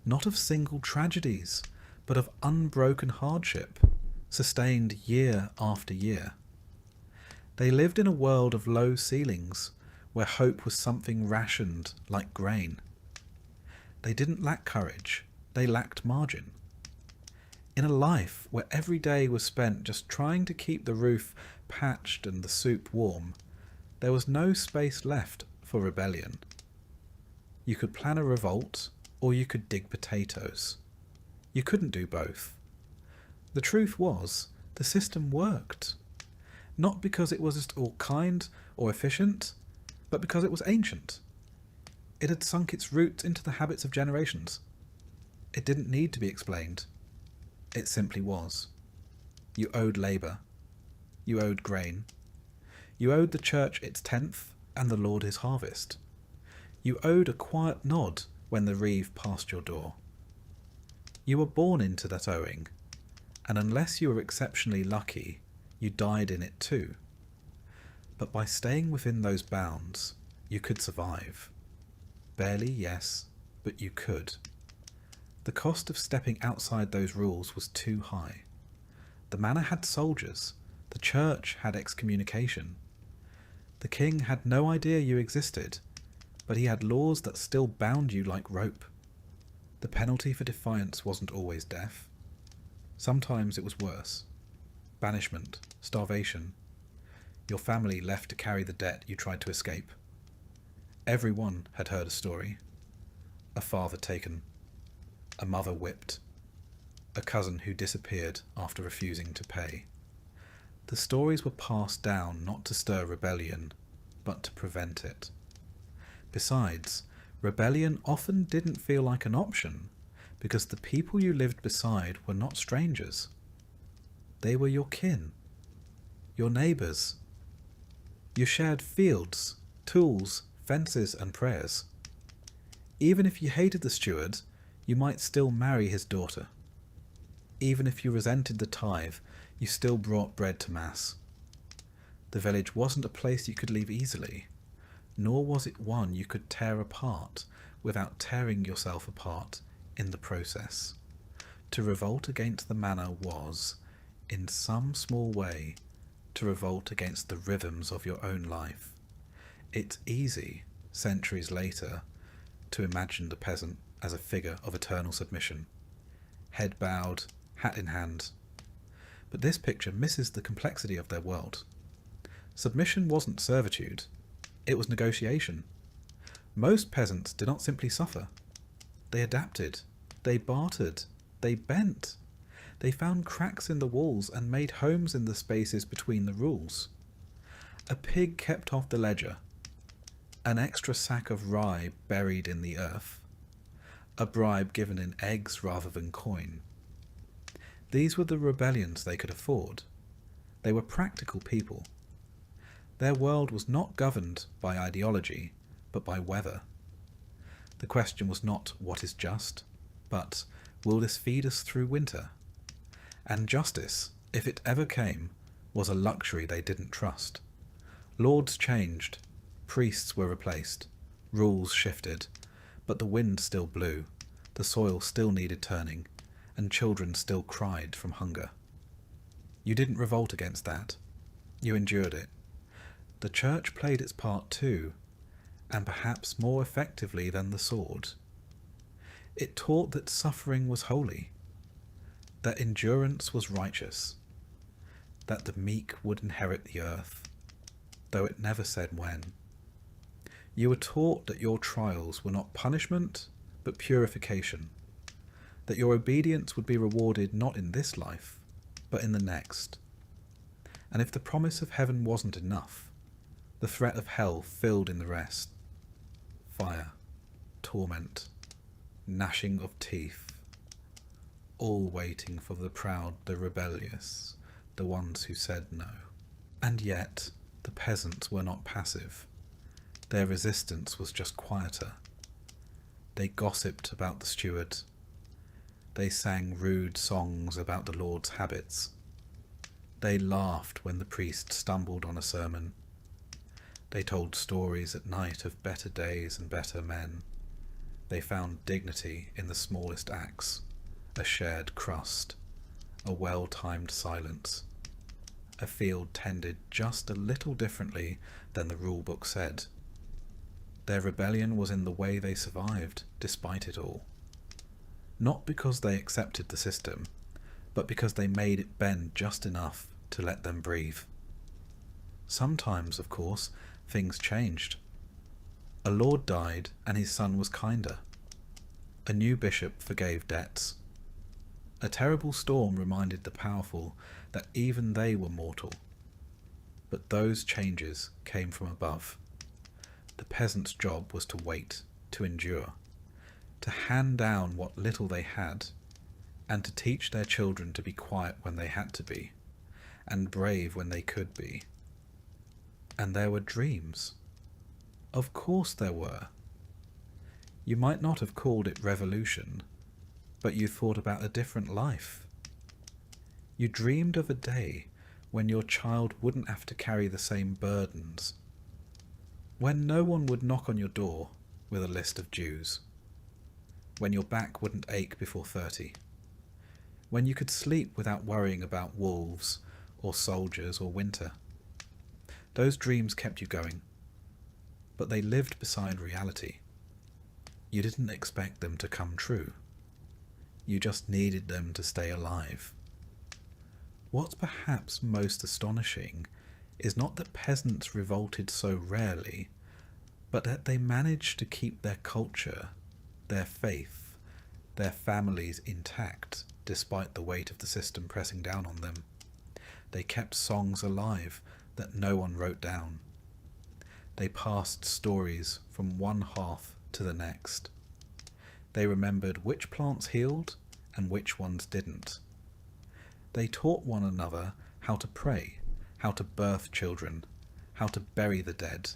Not of single tragedies, but of unbroken hardship, sustained year after year. They lived in a world of low ceilings, where hope was something rationed like grain. They didn't lack courage, they lacked margin. In a life where every day was spent just trying to keep the roof patched and the soup warm, there was no space left for rebellion. You could plan a revolt, or you could dig potatoes. You couldn't do both. The truth was, the system worked. Not because it was just all kind or efficient, but because it was ancient. It had sunk its roots into the habits of generations. It didn't need to be explained. It simply was. You owed labour. You owed grain. You owed the church its tenth, and the Lord his harvest. You owed a quiet nod when the reeve passed your door. You were born into that owing, and unless you were exceptionally lucky, you died in it too. But by staying within those bounds, you could survive. Barely, yes, but you could. The cost of stepping outside those rules was too high. The manor had soldiers, the church had excommunication. The king had no idea you existed, but he had laws that still bound you like rope. The penalty for defiance wasn't always death. Sometimes it was worse. Banishment, starvation. Your family left to carry the debt you tried to escape. Everyone had heard a story. A father taken. A mother whipped. A cousin who disappeared after refusing to pay. The stories were passed down not to stir rebellion, but to prevent it. Besides, rebellion often didn't feel like an option, because the people you lived beside were not strangers. They were your kin, your neighbours. You shared fields, tools, fences and prayers. Even if you hated the steward, you might still marry his daughter. Even if you resented the tithe, you still brought bread to mass. The village wasn't a place you could leave easily, nor was it one you could tear apart without tearing yourself apart in the process. To revolt against the manor was, in some small way, to revolt against the rhythms of your own life. It's easy, centuries later, to imagine the peasant as a figure of eternal submission, head bowed, hat in hand. But this picture misses the complexity of their world. Submission wasn't servitude, it was negotiation. Most peasants did not simply suffer. They adapted, they bartered, they bent. They found cracks in the walls and made homes in the spaces between the rules. A pig kept off the ledger, an extra sack of rye buried in the earth, a bribe given in eggs rather than coin. These were the rebellions they could afford. They were practical people. Their world was not governed by ideology, but by weather. The question was not what is just, but will this feed us through winter? And justice, if it ever came, was a luxury they didn't trust. Lords changed, priests were replaced, rules shifted, but the wind still blew, the soil still needed turning, and children still cried from hunger. You didn't revolt against that. You endured it. The church played its part too, and perhaps more effectively than the sword. It taught that suffering was holy, that endurance was righteous, that the meek would inherit the earth, though it never said when. You were taught that your trials were not punishment, but purification, that your obedience would be rewarded not in this life, but in the next. And if the promise of heaven wasn't enough, the threat of hell filled in the rest. Fire, torment, gnashing of teeth, all waiting for the proud, the rebellious, the ones who said no. And yet, the peasants were not passive. Their resistance was just quieter. They gossiped about the steward. They sang rude songs about the Lord's habits. They laughed when the priest stumbled on a sermon. They told stories at night of better days and better men. They found dignity in the smallest acts, a shared crust, a well-timed silence, a field tended just a little differently than the rule book said. Their rebellion was in the way they survived, despite it all. Not because they accepted the system, but because they made it bend just enough to let them breathe. Sometimes, of course, things changed. A lord died and his son was kinder. A new bishop forgave debts. A terrible storm reminded the powerful that even they were mortal. But those changes came from above. The peasant's job was to wait, to endure, to hand down what little they had, and to teach their children to be quiet when they had to be, and brave when they could be. And there were dreams. Of course there were. You might not have called it revolution, but you thought about a different life. You dreamed of a day when your child wouldn't have to carry the same burdens, when no one would knock on your door with a list of dues, when your back wouldn't ache before 30, when you could sleep without worrying about wolves or soldiers or winter. Those dreams kept you going, but they lived beside reality. You didn't expect them to come true. You just needed them to stay alive. What's perhaps most astonishing is not that peasants revolted so rarely, but that they managed to keep their culture, their faith, their families intact despite the weight of the system pressing down on them. They kept songs alive that no one wrote down. They passed stories from one hearth to the next. They remembered which plants healed and which ones didn't. They taught one another how to pray, how to birth children, how to bury the dead.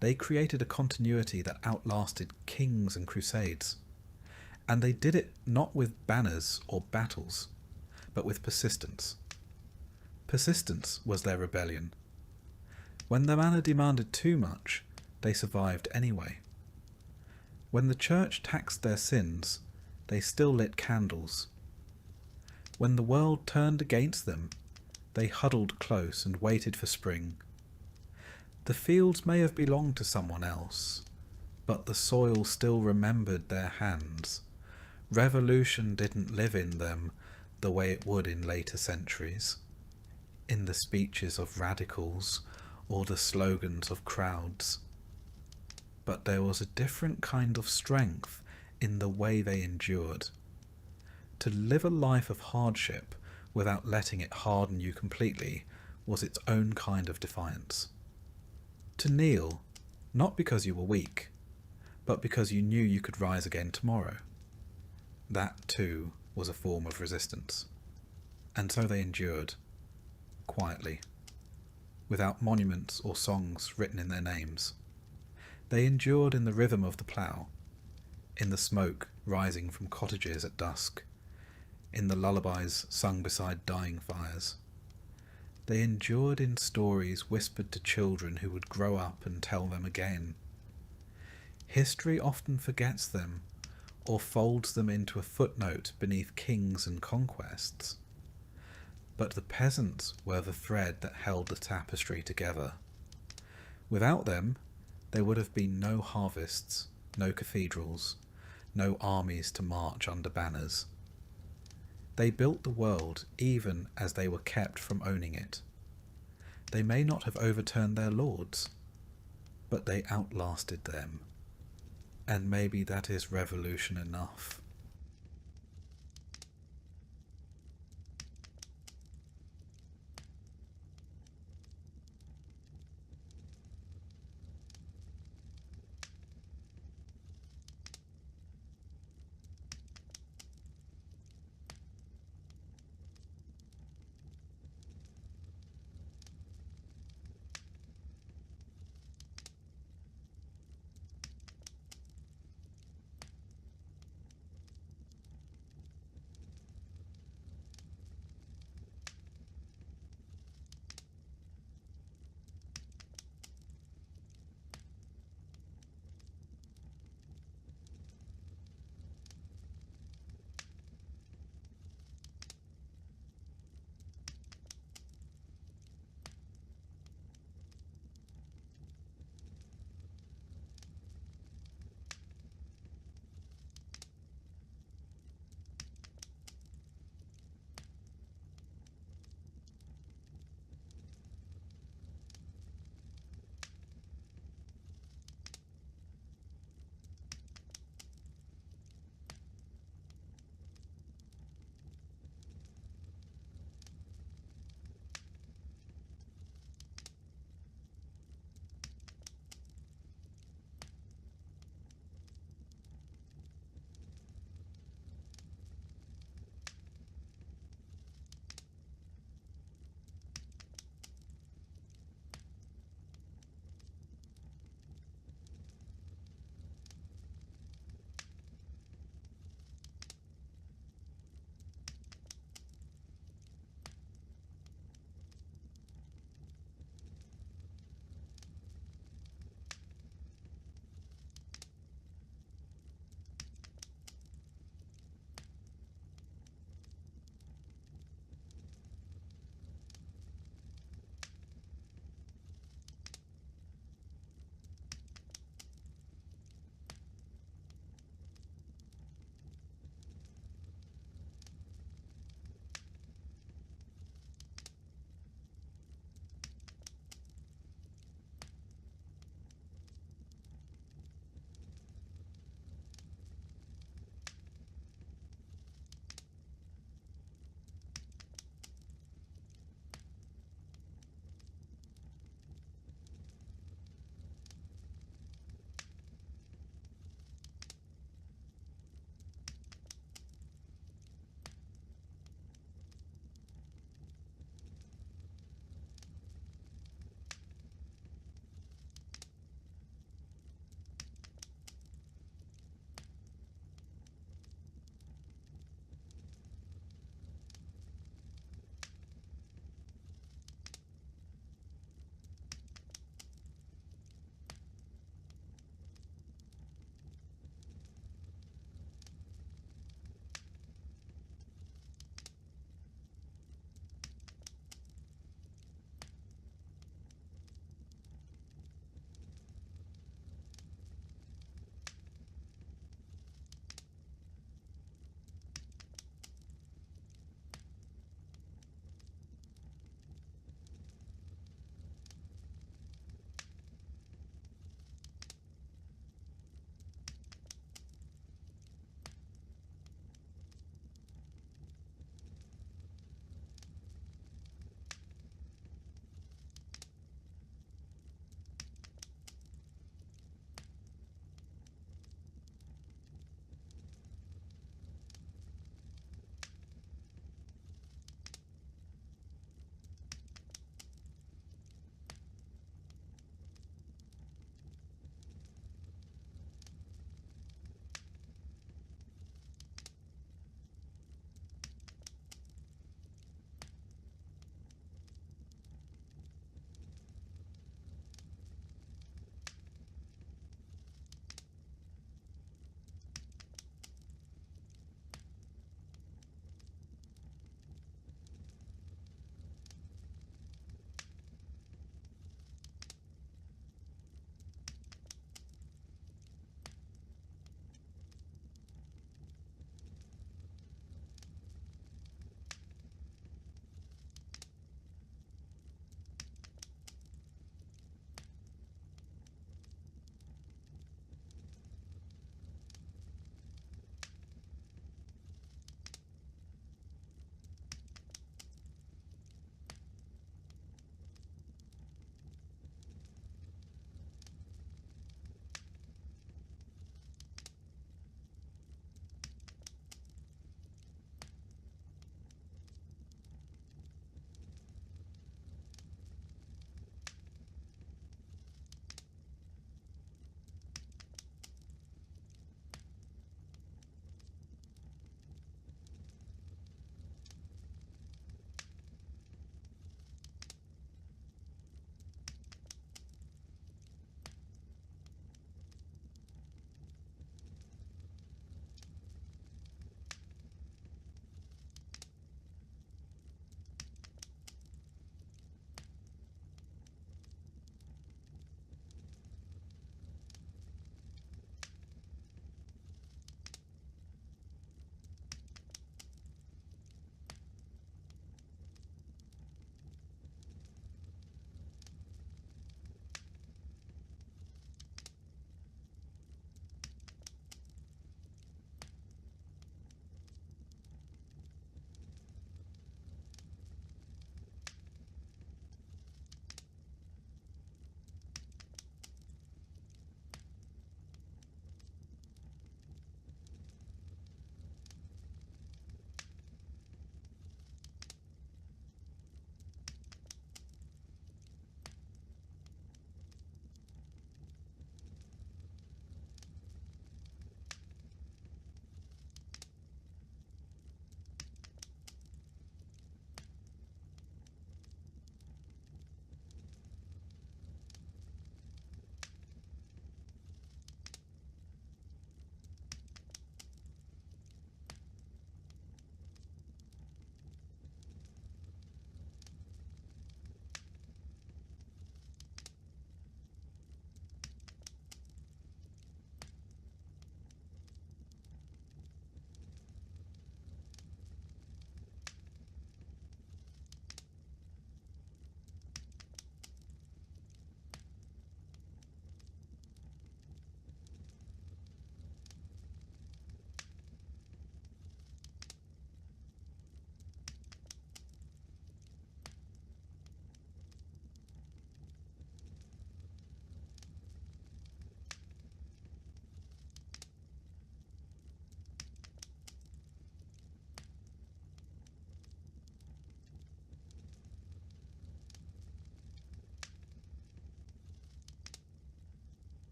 They created a continuity that outlasted kings and crusades. And they did it not with banners or battles, but with persistence. Persistence was their rebellion. When the manner demanded too much, they survived anyway. When the church taxed their sins, they still lit candles. When the world turned against them, they huddled close and waited for spring. The fields may have belonged to someone else, but the soil still remembered their hands. Revolution didn't live in them the way it would in later centuries, in the speeches of radicals or the slogans of crowds. But there was a different kind of strength in the way they endured. To live a life of hardship without letting it harden you completely was its own kind of defiance. To kneel, not because you were weak, but because you knew you could rise again tomorrow. That, too, was a form of resistance. And so they endured, quietly, without monuments or songs written in their names. They endured in the rhythm of the plough, in the smoke rising from cottages at dusk, in the lullabies sung beside dying fires. They endured in stories whispered to children who would grow up and tell them again. History often forgets them, or folds them into a footnote beneath kings and conquests. But the peasants were the thread that held the tapestry together. Without them, there would have been no harvests, no cathedrals, no armies to march under banners. They built the world even as they were kept from owning it. They may not have overturned their lords, but they outlasted them. And maybe that is revolution enough.